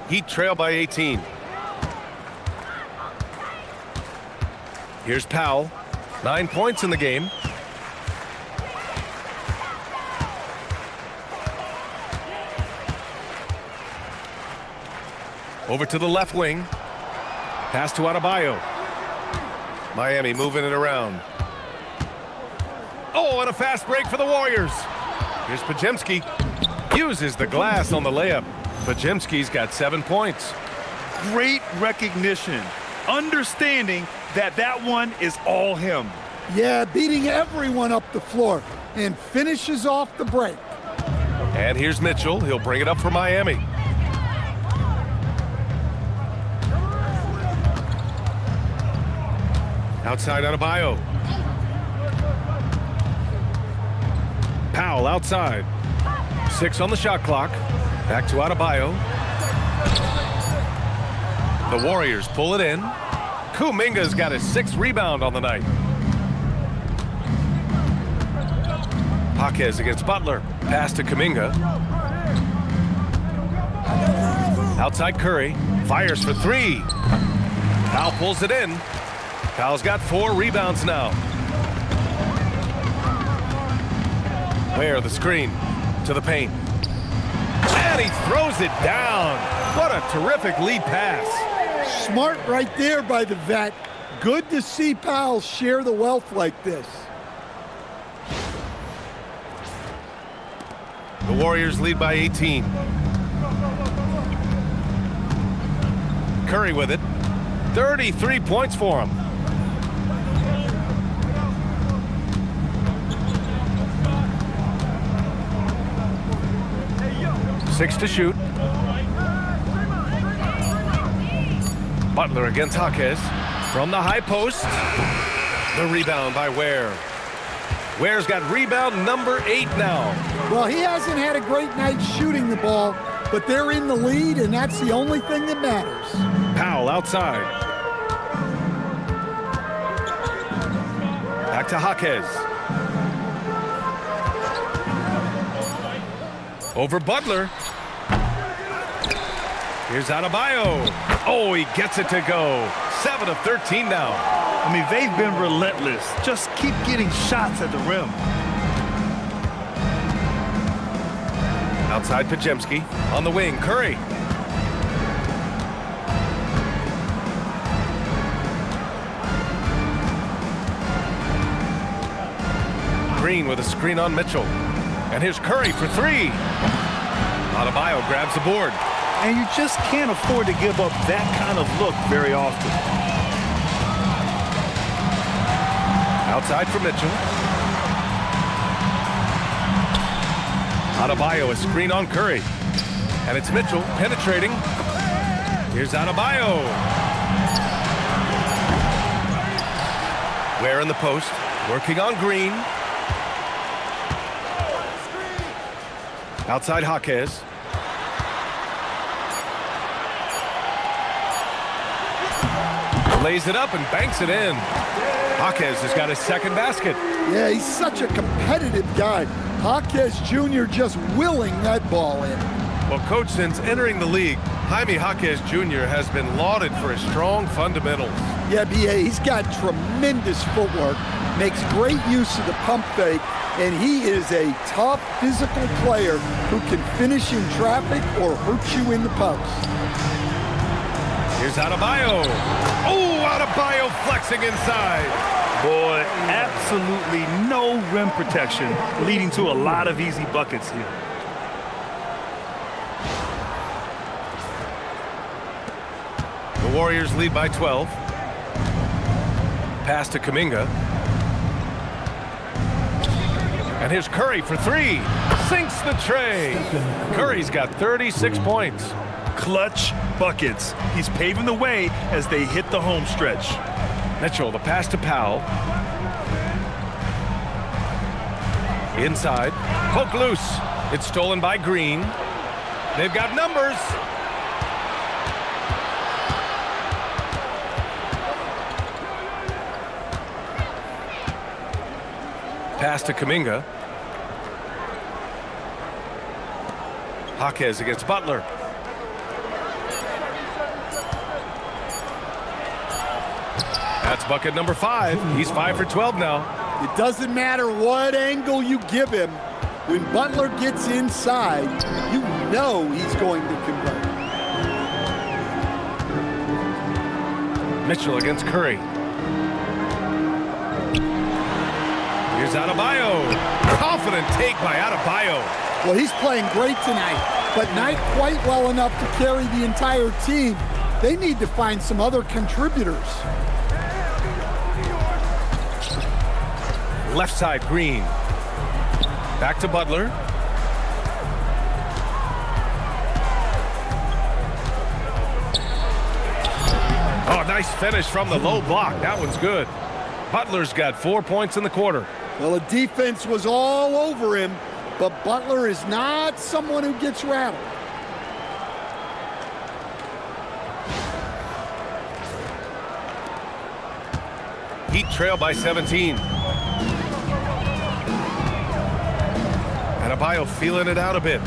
Heat trail by 18. Here's Powell. 9 points in the game. Over to the left wing. Pass to Adebayo. Miami moving it around. Oh, and a fast break for the Warriors. Here's Pajemski. Uses the glass on the layup. Pajemski's got 7 points. Great recognition. Understanding that that one is all him. Yeah, beating everyone up the floor. and finishes off the break. And here's Mitchell. He'll bring it up for Miami. Outside Adebayo. Powell outside. 6 on the shot clock. Back to Adebayo. The Warriors pull it in. Kuminga's got his 6th rebound on the night. Jaquez against Butler. Pass to Kuminga. Outside Curry. Fires for 3. Powell pulls it in. Powell's got 4 rebounds now. Ware the screen to the paint. And he throws it down. What a terrific lead pass. Smart right there by the vet. Good to see Powell share the wealth like this. The Warriors lead by 18. Curry with it. 33 points for him. Six to shoot. Butler against Jaquez. From the high post. The rebound by Ware. Ware's got rebound number 8 now. Well, he hasn't had a great night shooting the ball, but they're in the lead, and that's the only thing that matters. Powell outside. Back to Jaquez. Over Butler. Here's Adebayo. Oh, he gets it to go. 7 of 13 now. I mean, they've been relentless. Just keep getting shots at the rim. Outside Pajemski. On the wing, Curry. Green with a screen on Mitchell. And here's Curry for 3. Adebayo grabs the board. And you just can't afford to give up that kind of look very often. Outside for Mitchell. Adebayo, a screen on Curry. And it's Mitchell penetrating. Here's Adebayo. Ware in the post. Working on Green. Outside Jaquez. Lays it up and banks it in. Jaquez has got his 2nd basket. Yeah, he's such a competitive guy. Jaquez Jr. just willing that ball in. Well, Coach, since entering the league, Jaime Jaquez Jr. has been lauded for his strong fundamentals. Yeah, B.A., he's got tremendous footwork, makes great use of the pump fake, and he is a tough physical player who can finish in traffic or hurt you in the post. Here's Adebayo. Oh, Adebayo flexing inside. Boy, absolutely no rim protection, leading to a lot of easy buckets here. The Warriors lead by 12. Pass to Kuminga. And here's Curry for 3. Sinks the tray. Curry's got 36 points. Clutch buckets. He's paving the way as they hit the home stretch. Mitchell, the pass to Powell. Inside. Poke loose. It's stolen by Green. They've got numbers. Pass to Kuminga. Jaquez against Butler. That's bucket number 5. He's 5 for 12 now. It doesn't matter what angle you give him. When Butler gets inside, you know he's going to convert. Mitchell against Curry. Here's Adebayo. Confident take by Adebayo. Well, he's playing great tonight, but not quite well enough to carry the entire team. They need to find some other contributors. Left side, Green. Back to Butler. Oh, nice finish from the low block. That one's good. Butler's got 4 points in the quarter. Well, the defense was all over him, but Butler is not someone who gets rattled. Heat trail by 17. Adebayo feeling it out a bit.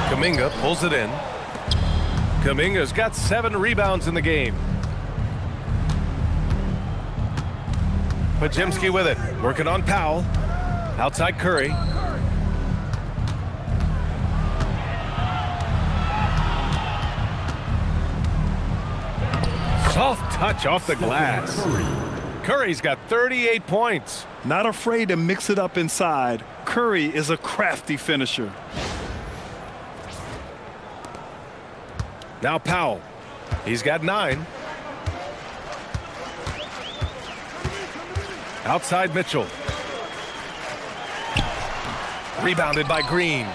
Kuminga pulls it in. Kuminga's got 7 rebounds in the game. Podziemski with it, working on Powell. Outside Curry. Soft touch off the glass. Curry's got 38 points. Not afraid to mix it up inside. Curry is a crafty finisher. Now Powell. He's got 9. Outside Mitchell. Rebounded by Green.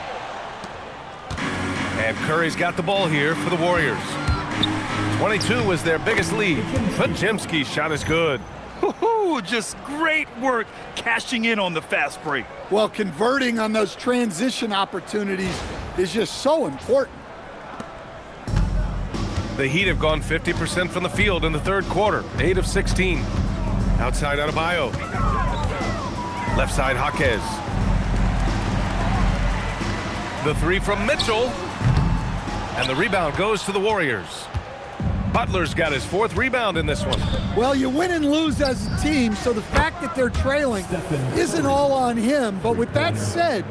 And Curry's got the ball here for the Warriors. 22 was their biggest lead. Podziemski's shot is good. Just great work cashing in on the fast break. Well, converting on those transition opportunities is just so important. The Heat have gone 50% from the field in the third quarter, 8 of 16. Outside Adebayo. Left side Jaquez. The 3 from Mitchell. And the rebound goes to the Warriors. Butler's got his 4th rebound in this one. Well, you win and lose as a team, so the fact that they're trailing isn't all on him. But with that said,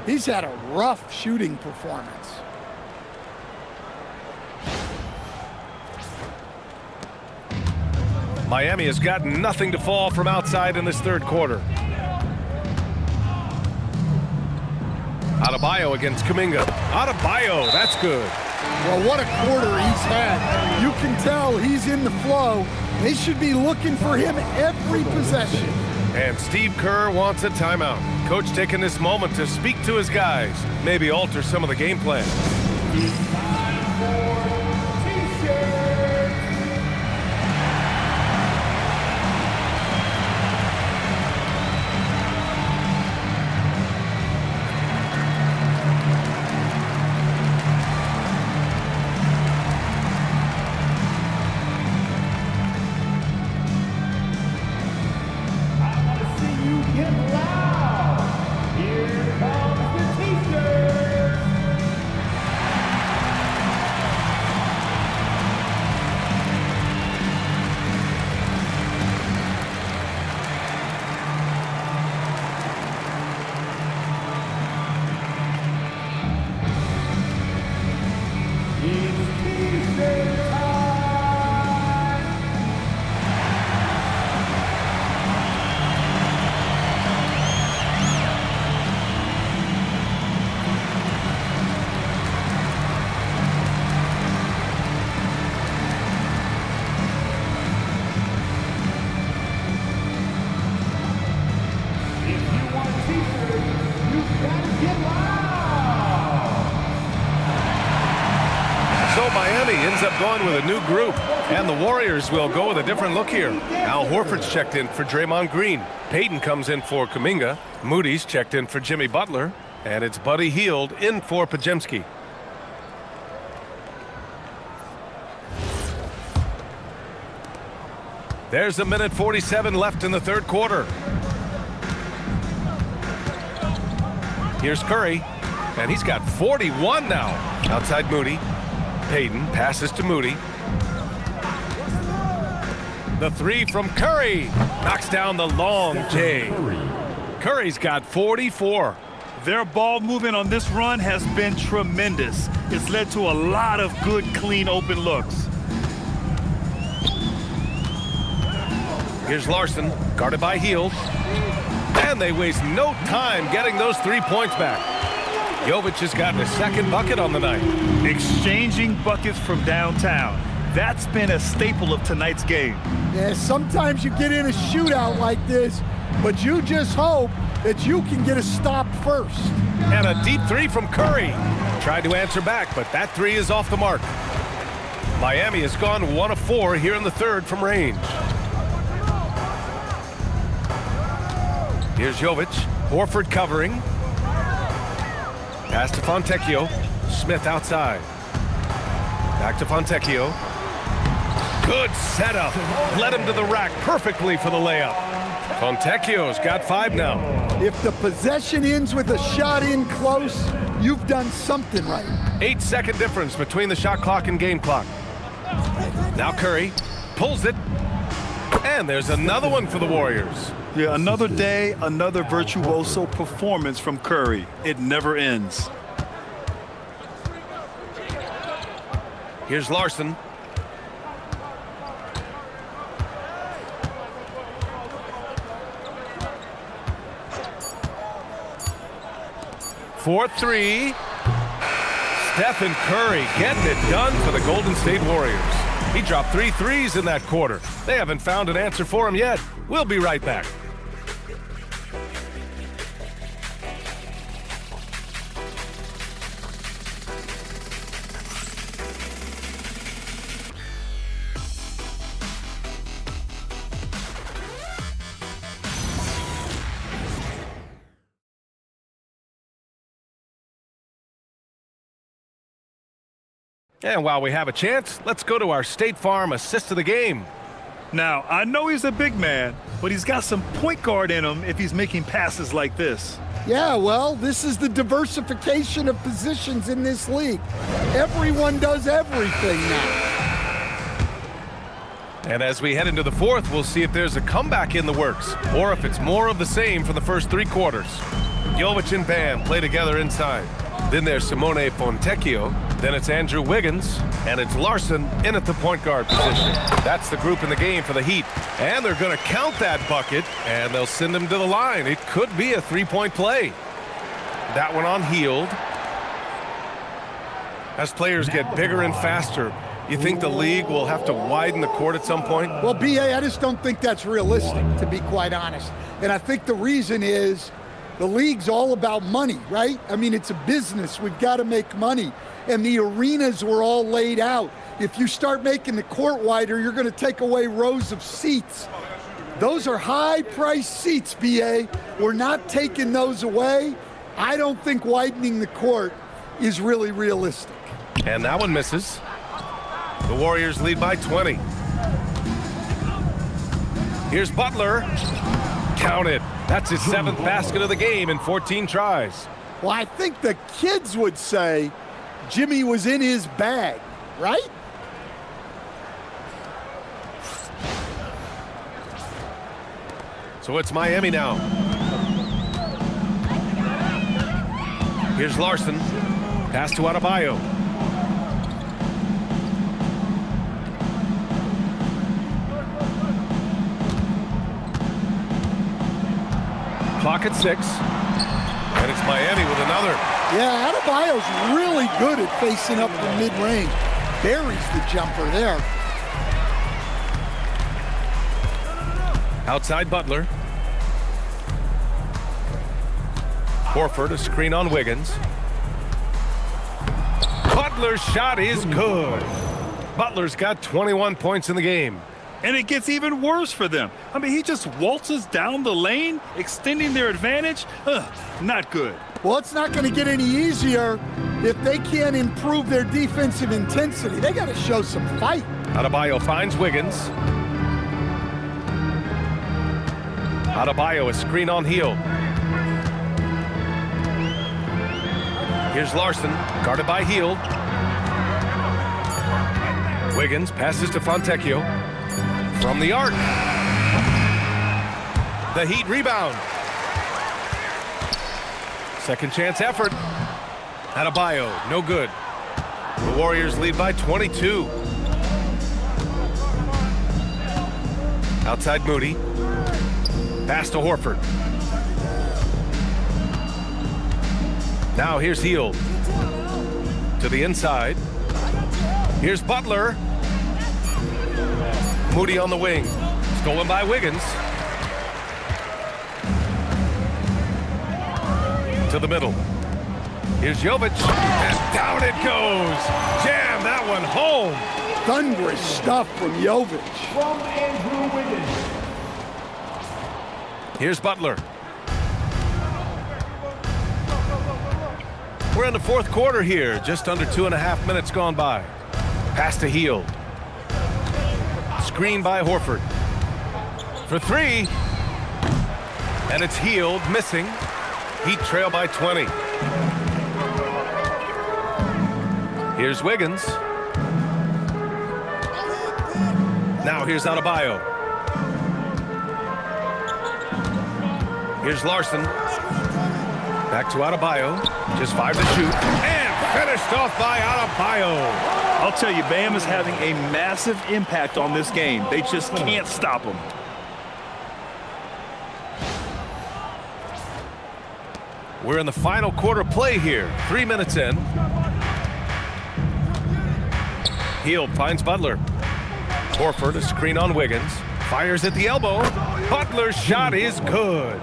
he's had a rough shooting performance. Miami has got nothing to fall from outside in this third quarter. Adebayo against Kuminga. Adebayo, that's good. Well, what a quarter he's had. You can tell he's in the flow. They should be looking for him every possession. And Steve Kerr wants a timeout. Coach taking this moment to speak to his guys, maybe alter some of the game plan. It's time for T-shirts. Ends up going with a new group, and the Warriors will go with a different look here. Al Horford's checked in for Draymond Green. Payton comes in for Kuminga. Moody's checked in for Jimmy Butler, and it's Buddy Hield in for Podziemski. There's a minute 47 left in the third quarter. Here's Curry, and he's got 41 now. Outside Moody. Payton passes to Moody. The 3 from Curry knocks down the long J. Curry's got 44. Their ball movement on this run has been tremendous. It's led to a lot of good, clean, open looks. Here's Larson, guarded by Hield. And they waste no time getting those 3 points back. Jovic has gotten his 2nd bucket on the night. Exchanging buckets from downtown. That's been a staple of tonight's game. Yeah, sometimes you get in a shootout like this, but you just hope that you can get a stop first. And a deep three from Curry. Tried to answer back, but that three is off the mark. Miami has gone 1 of 4 here in the third from range. Here's Jovic. Horford covering. Pass to Fontecchio. Smith outside. Back to Fontecchio. Good setup. Led him to the rack perfectly for the layup. Fontecchio's got 5 now. If the possession ends with a shot in close, you've done something right. 8-second difference between the shot clock and game clock. Now Curry pulls it. And there's another one for the Warriors. Yeah, another day, another virtuoso performance from Curry. It never ends. Here's Larson. For 3. Stephen Curry getting it done for the Golden State Warriors. He dropped 3 threes in that quarter. They haven't found an answer for him yet. We'll be right back. And while we have a chance, let's go to our State Farm assist of the game. Now, I know he's a big man, but he's got some point guard in him if he's making passes like this. Yeah, well, this is the diversification of positions in this league. Everyone does everything now. And as we head into the fourth, we'll see if there's a comeback in the works or if it's more of the same for the first 3 quarters. Jovic and Bam play together inside. Then there's Simone Fontecchio. Then it's Andrew Wiggins. And it's Larson in at the point guard position. That's the group in the game for the Heat. And they're going to count that bucket, and they'll send him to the line. It could be a 3-point play. That one on Hield. As players get bigger and faster, you think the league will have to widen the court at some point? Well, B.A., I just don't think that's realistic, to be quite honest. And I think the reason is the league's all about money, right? I mean, it's a business. We've got to make money. And the arenas were all laid out. If you start making the court wider, you're going to take away rows of seats. Those are high-priced seats, B.A. We're not taking those away. I don't think widening the court is really realistic. And that one misses. The Warriors lead by 20. Here's Butler. Count it. That's his 7th basket of the game in 14 tries. Well, I think the kids would say Jimmy was in his bag, right? So it's Miami now. Here's Larson. Pass to Adebayo. Clock at 6. And it's Miami with another. Yeah, Adebayo's really good at facing up from mid-range. Buries the jumper there. Outside Butler. Horford, a screen on Wiggins. Butler's shot is good. Butler's got 21 points in the game. And it gets even worse for them. I mean, he just waltzes down the lane, extending their advantage. Not good. Well, it's not going to get any easier if they can't improve their defensive intensity. They got to show some fight. Adebayo finds Wiggins. Adebayo, a screen on Hield. Here's Larson, guarded by Hield. Wiggins passes to Fontecchio. From the arc. The Heat rebound. Second chance effort. Adebayo, no good. The Warriors lead by 22. Outside Moody. Pass to Horford. Now here's Hield. To the inside. Here's Butler. Moody on the wing. Stolen by Wiggins. To the middle. Here's Jovic. And down it goes. Jam that one home. Thunderous stuff from Jovic. From Andrew Wiggins. Here's Butler. We're in the fourth quarter here. Just under 2.5 minutes gone by. Pass to Hield. Screen by Horford. For three. And it's Hield missing. Heat trail by 20. Here's Wiggins. Now here's Adebayo. Here's Larson. Back to Adebayo. Just 5 to shoot. And finished off by Adebayo. I'll tell you, Bam is having a massive impact on this game. They just can't stop him. We're in the final quarter play here. 3 minutes in. Hield finds Butler. Horford, a screen on Wiggins. Fires at the elbow. Butler's shot is good.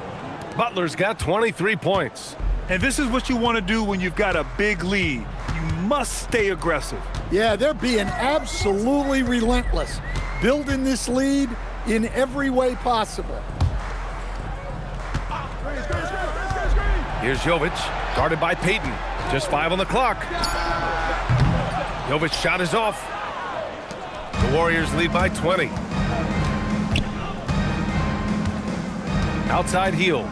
Butler's got 23 points. And this is what you want to do when you've got a big lead. You must stay aggressive. Yeah, they're being absolutely relentless, building this lead in every way possible. Here's Jovic, guarded by Payton. Just 5 on the clock. Jovic's shot is off. The Warriors lead by 20. Outside Hield.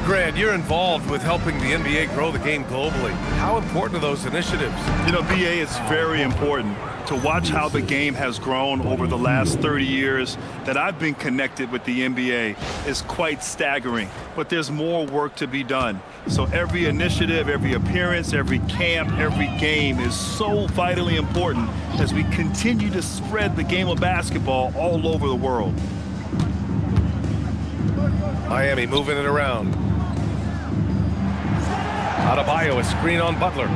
Grant, you're involved with helping the NBA grow the game globally. How important are those initiatives? You know, BA, it's very important to watch how the game has grown over the last 30 years that I've been connected with the NBA is quite staggering. But there's more work to be done. So every initiative, every appearance, every camp, every game is so vitally important as we continue to spread the game of basketball all over the world. Miami moving it around. Adebayo, a screen on Butler.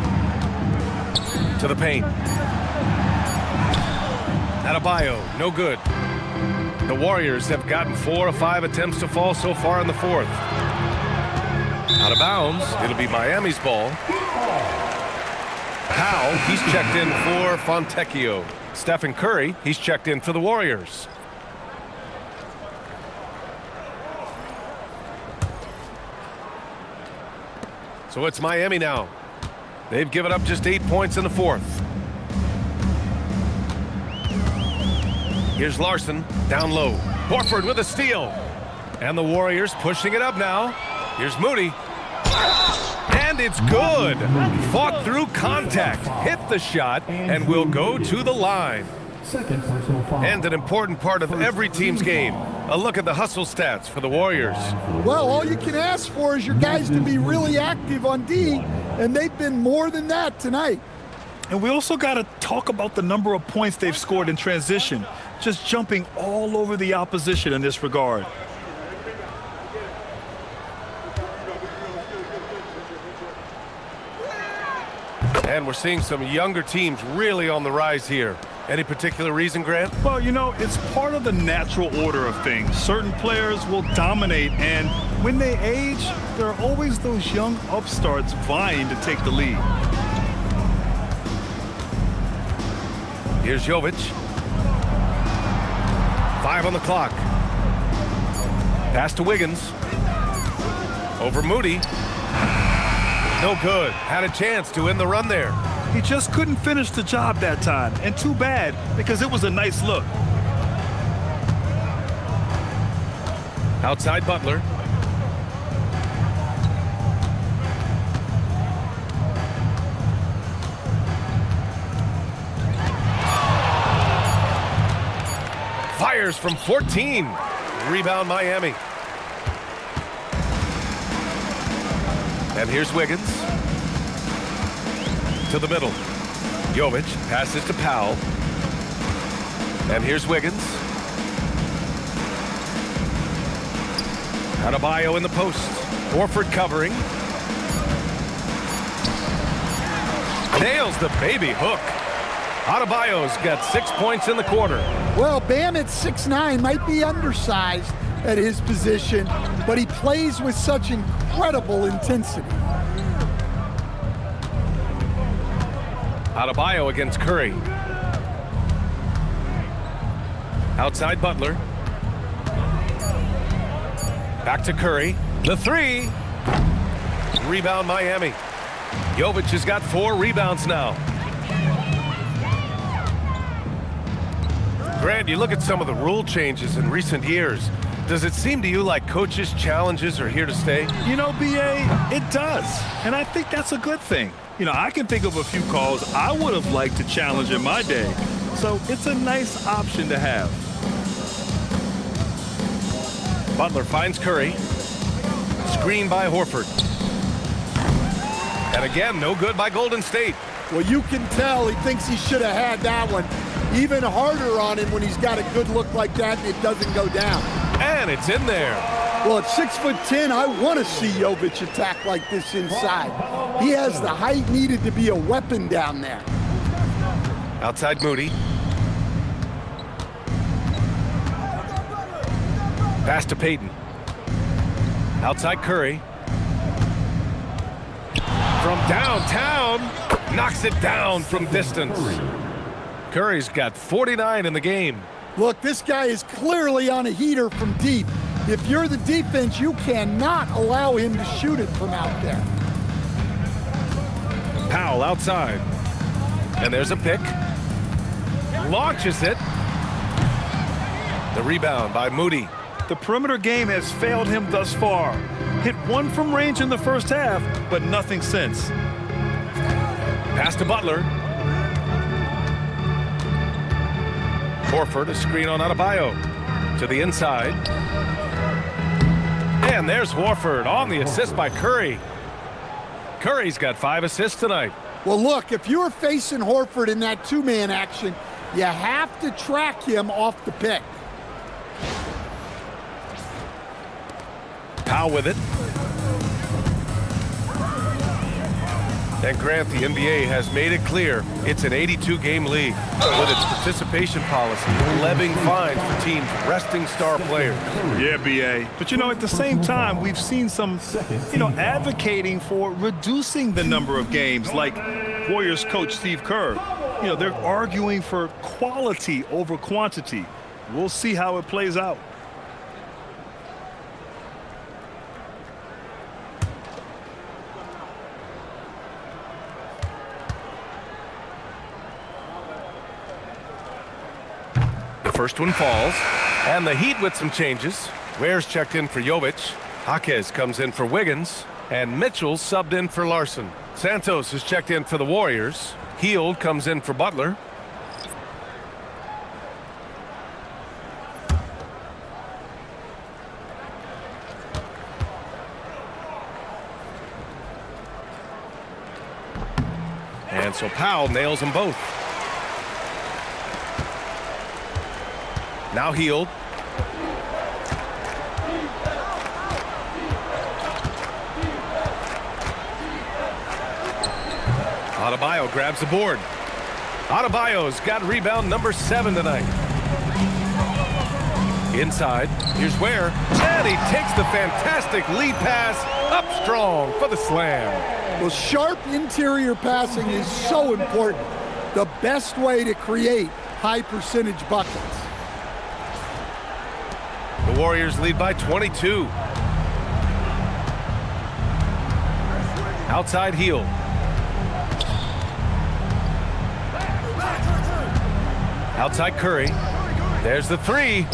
To the paint. Adebayo, no good. The Warriors have gotten 4 of 5 attempts to fall so far in the fourth. Out of bounds, it'll be Miami's ball. Powell, he's checked in for Fontecchio. Stephen Curry, he's checked in for the Warriors. So it's Miami now. They've given up just 8 points in the fourth. Here's Larson, down low. Horford with a steal. And the Warriors pushing it up now. Here's Moody. And it's good. Fought through contact, hit the shot, and will go to the line. And an important part of every team's game. A look at the hustle stats for the Warriors. Well, all you can ask for is your guys to be really active on D, and they've been more than that tonight. And we also got to talk about the number of points they've scored in transition, just jumping all over the opposition in this regard. And we're seeing some younger teams really on the rise here. Any particular reason, Grant? Well, you know, it's part of the natural order of things. Certain players will dominate, and when they age, there are always those young upstarts vying to take the lead. Here's Jovic. 5 on the clock. Pass to Wiggins. Over Moody. No good. Had a chance to end the run there. He just couldn't finish the job that time, and too bad, because it was a nice look. Outside Butler. Fires from 14. Rebound Miami. And here's Wiggins. To the middle. Jovic passes to Powell. And here's Wiggins. Adebayo in the post. Horford covering. Nails the baby hook. Adebayo's got 6 points in the quarter. Well, Bam at 6'9" might be undersized at his position, but he plays with such incredible intensity. Adebayo against Curry. Outside Butler. Back to Curry. The three. Rebound Miami. Jovic has got 4 rebounds now. Grant, you look at some of the rule changes in recent years. Does it seem to you like coaches' challenges are here to stay? You know, B.A., it does. And I think that's a good thing. You know, I can think of a few calls I would have liked to challenge in my day. So it's a nice option to have. Butler finds Curry. Screen by Horford. And again, no good by Golden State. Well, you can tell he thinks he should have had that one. Even harder on him when he's got a good look like that and it doesn't go down. And it's in there. Well, at 6'10", I want to see Jovic attack like this inside. He has the height needed to be a weapon down there. Outside Moody. Pass to Payton. Outside Curry. From downtown. Knocks it down from distance. Curry's got 49 in the game. Look, this guy is clearly on a heater from deep. If you're the defense, you cannot allow him to shoot it from out there. Powell outside. And there's a pick. Launches it. The rebound by Moody. The perimeter game has failed him thus far. Hit 1 from range in the first half, but nothing since. Pass to Butler. Horford, a screen on Adebayo. To the inside. And there's Horford on the assist by Curry. Curry's got 5 assists tonight. Well, look, if you're facing Horford in that two-man action, you have to track him off the pick. Powell with it. And Grant, the NBA has made it clear it's an 82-game league with its participation policy, levying fines for teams resting star players. Yeah, B.A. But, you know, at the same time, we've seen some, advocating for reducing the number of games, like Warriors coach Steve Kerr. You know, they're arguing for quality over quantity. We'll see how it plays out. First one falls, and the Heat with some changes. Ware's checked in for Jovic. Jaquez comes in for Wiggins, and Mitchell subbed in for Larson. Santos is checked in for the Warriors. Hield comes in for Butler. And so Powell nails them both. Now Hield. Adebayo grabs the board. Adebayo's got rebound number 7 tonight. Inside, here's Ware, and he takes the fantastic lead pass up strong for the slam. Well, sharp interior passing is so important. The best way to create high percentage buckets. The Warriors lead by 22. Outside Hield. Outside Curry. There's the 3.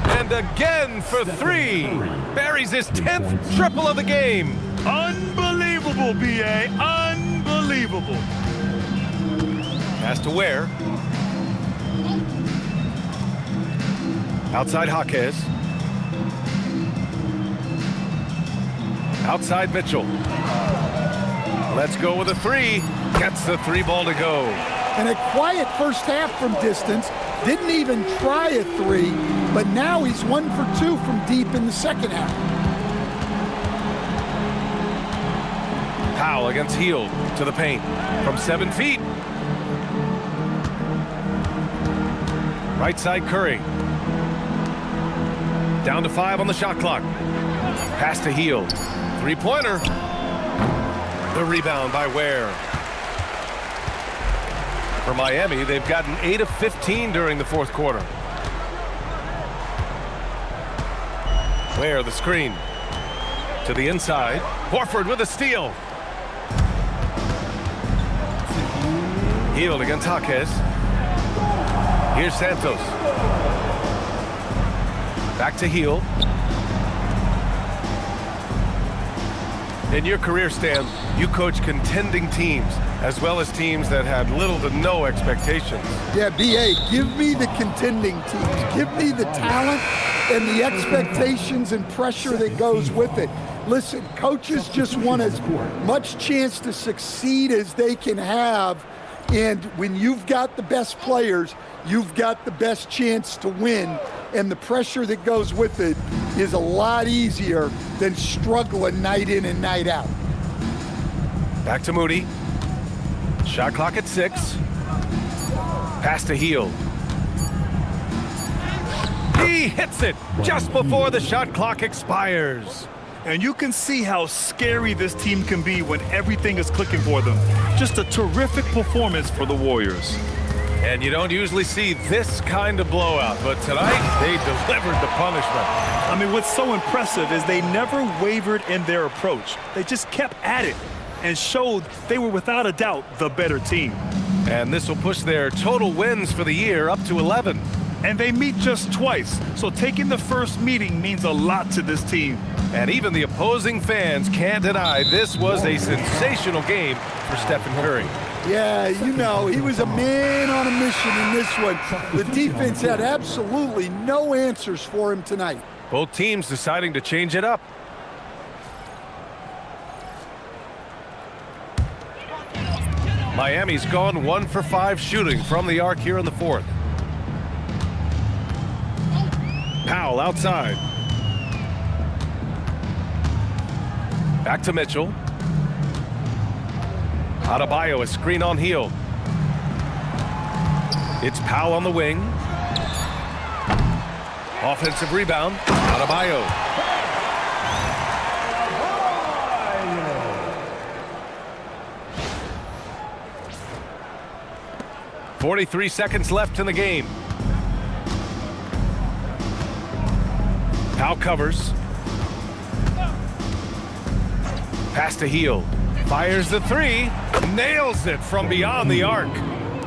And again for 3. Buries his 10th triple of the game. Unbelievable, B.A. Unbelievable. Pass to Ware. Outside Jaquez. Outside Mitchell. Let's go with a 3. Gets the 3 ball to go. And a quiet first half from distance. Didn't even try a 3, but now he's 1 for 2 from deep in the second half. Powell against Hield to the paint from 7 feet. Right side Curry. Down to 5 on the shot clock. Pass to Hield. Three-pointer. The rebound by Ware. For Miami, they've gotten 8 of 15 during the fourth quarter. Ware, the screen. To the inside. Horford with a steal. Hield against Jaquez. Here's Santos. Back to Hield. In your career, Stan, you coach contending teams as well as teams that had little to no expectations. Yeah, B.A., give me the contending teams. Give me the talent and the expectations and pressure that goes with it. Listen, coaches just want as much chance to succeed as they can have. And when you've got the best players, you've got the best chance to win. And the pressure that goes with it is a lot easier than struggling night in and night out. Back to Moody. Shot clock at 6. Pass to Hield. He hits it just before the shot clock expires. And you can see how scary this team can be when everything is clicking for them. Just a terrific performance for the Warriors. And you don't usually see this kind of blowout, but tonight they delivered the punishment. I mean, what's so impressive is they never wavered in their approach. They just kept at it and showed they were without a doubt the better team. And this will push their total wins for the year up to 11. And they meet just twice, so taking the first meeting means a lot to this team. And even the opposing fans can't deny this was a sensational game for Stephen Curry. Yeah, you know, he was a man on a mission in this one. The defense had absolutely no answers for him tonight. Both teams deciding to change it up. Miami's gone 1 for 5 shooting from the arc here in the fourth. Powell outside. Back to Mitchell. Adebayo, a screen on Hield. It's Powell on the wing. Offensive rebound. Adebayo. .43 seconds left in the game. Powell covers. Pass to Hield. Fires the 3. Nails it from beyond the arc.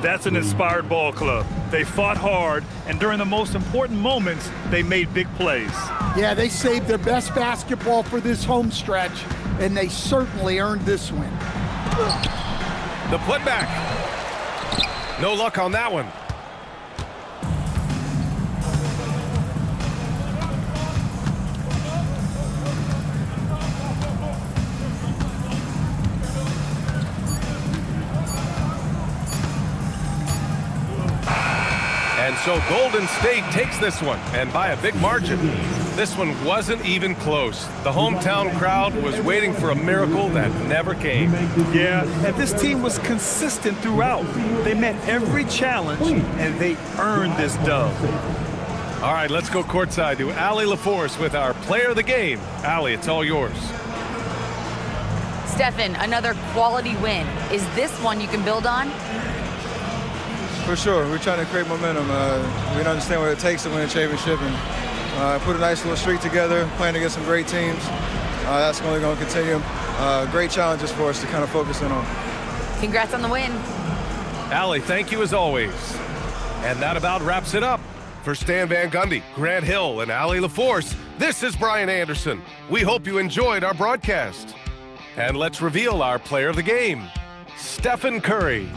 That's an inspired ball club. They fought hard, and during the most important moments, they made big plays. Yeah, they saved their best basketball for this home stretch, and they certainly earned this win. The putback. No luck on that one. And so Golden State takes this one, and by a big margin. This one wasn't even close. The hometown crowd was waiting for a miracle that never came. Yeah, and this team was consistent throughout. They met every challenge, and they earned this dub. All right, let's go courtside to Allie LaForce with our player of the game. Allie, it's all yours. Stephen, another quality win. Is this one you can build on? For sure. We're trying to create momentum. We understand what it takes to win a championship, and put a nice little streak together, playing against some great teams. That's only going to continue. Great challenges for us to kind of focus in on. Congrats on the win. Allie, thank you as always. And that about wraps it up. For Stan Van Gundy, Grant Hill, and Allie LaForce, this is Brian Anderson. We hope you enjoyed our broadcast. And let's reveal our player of the game, Stephen Curry.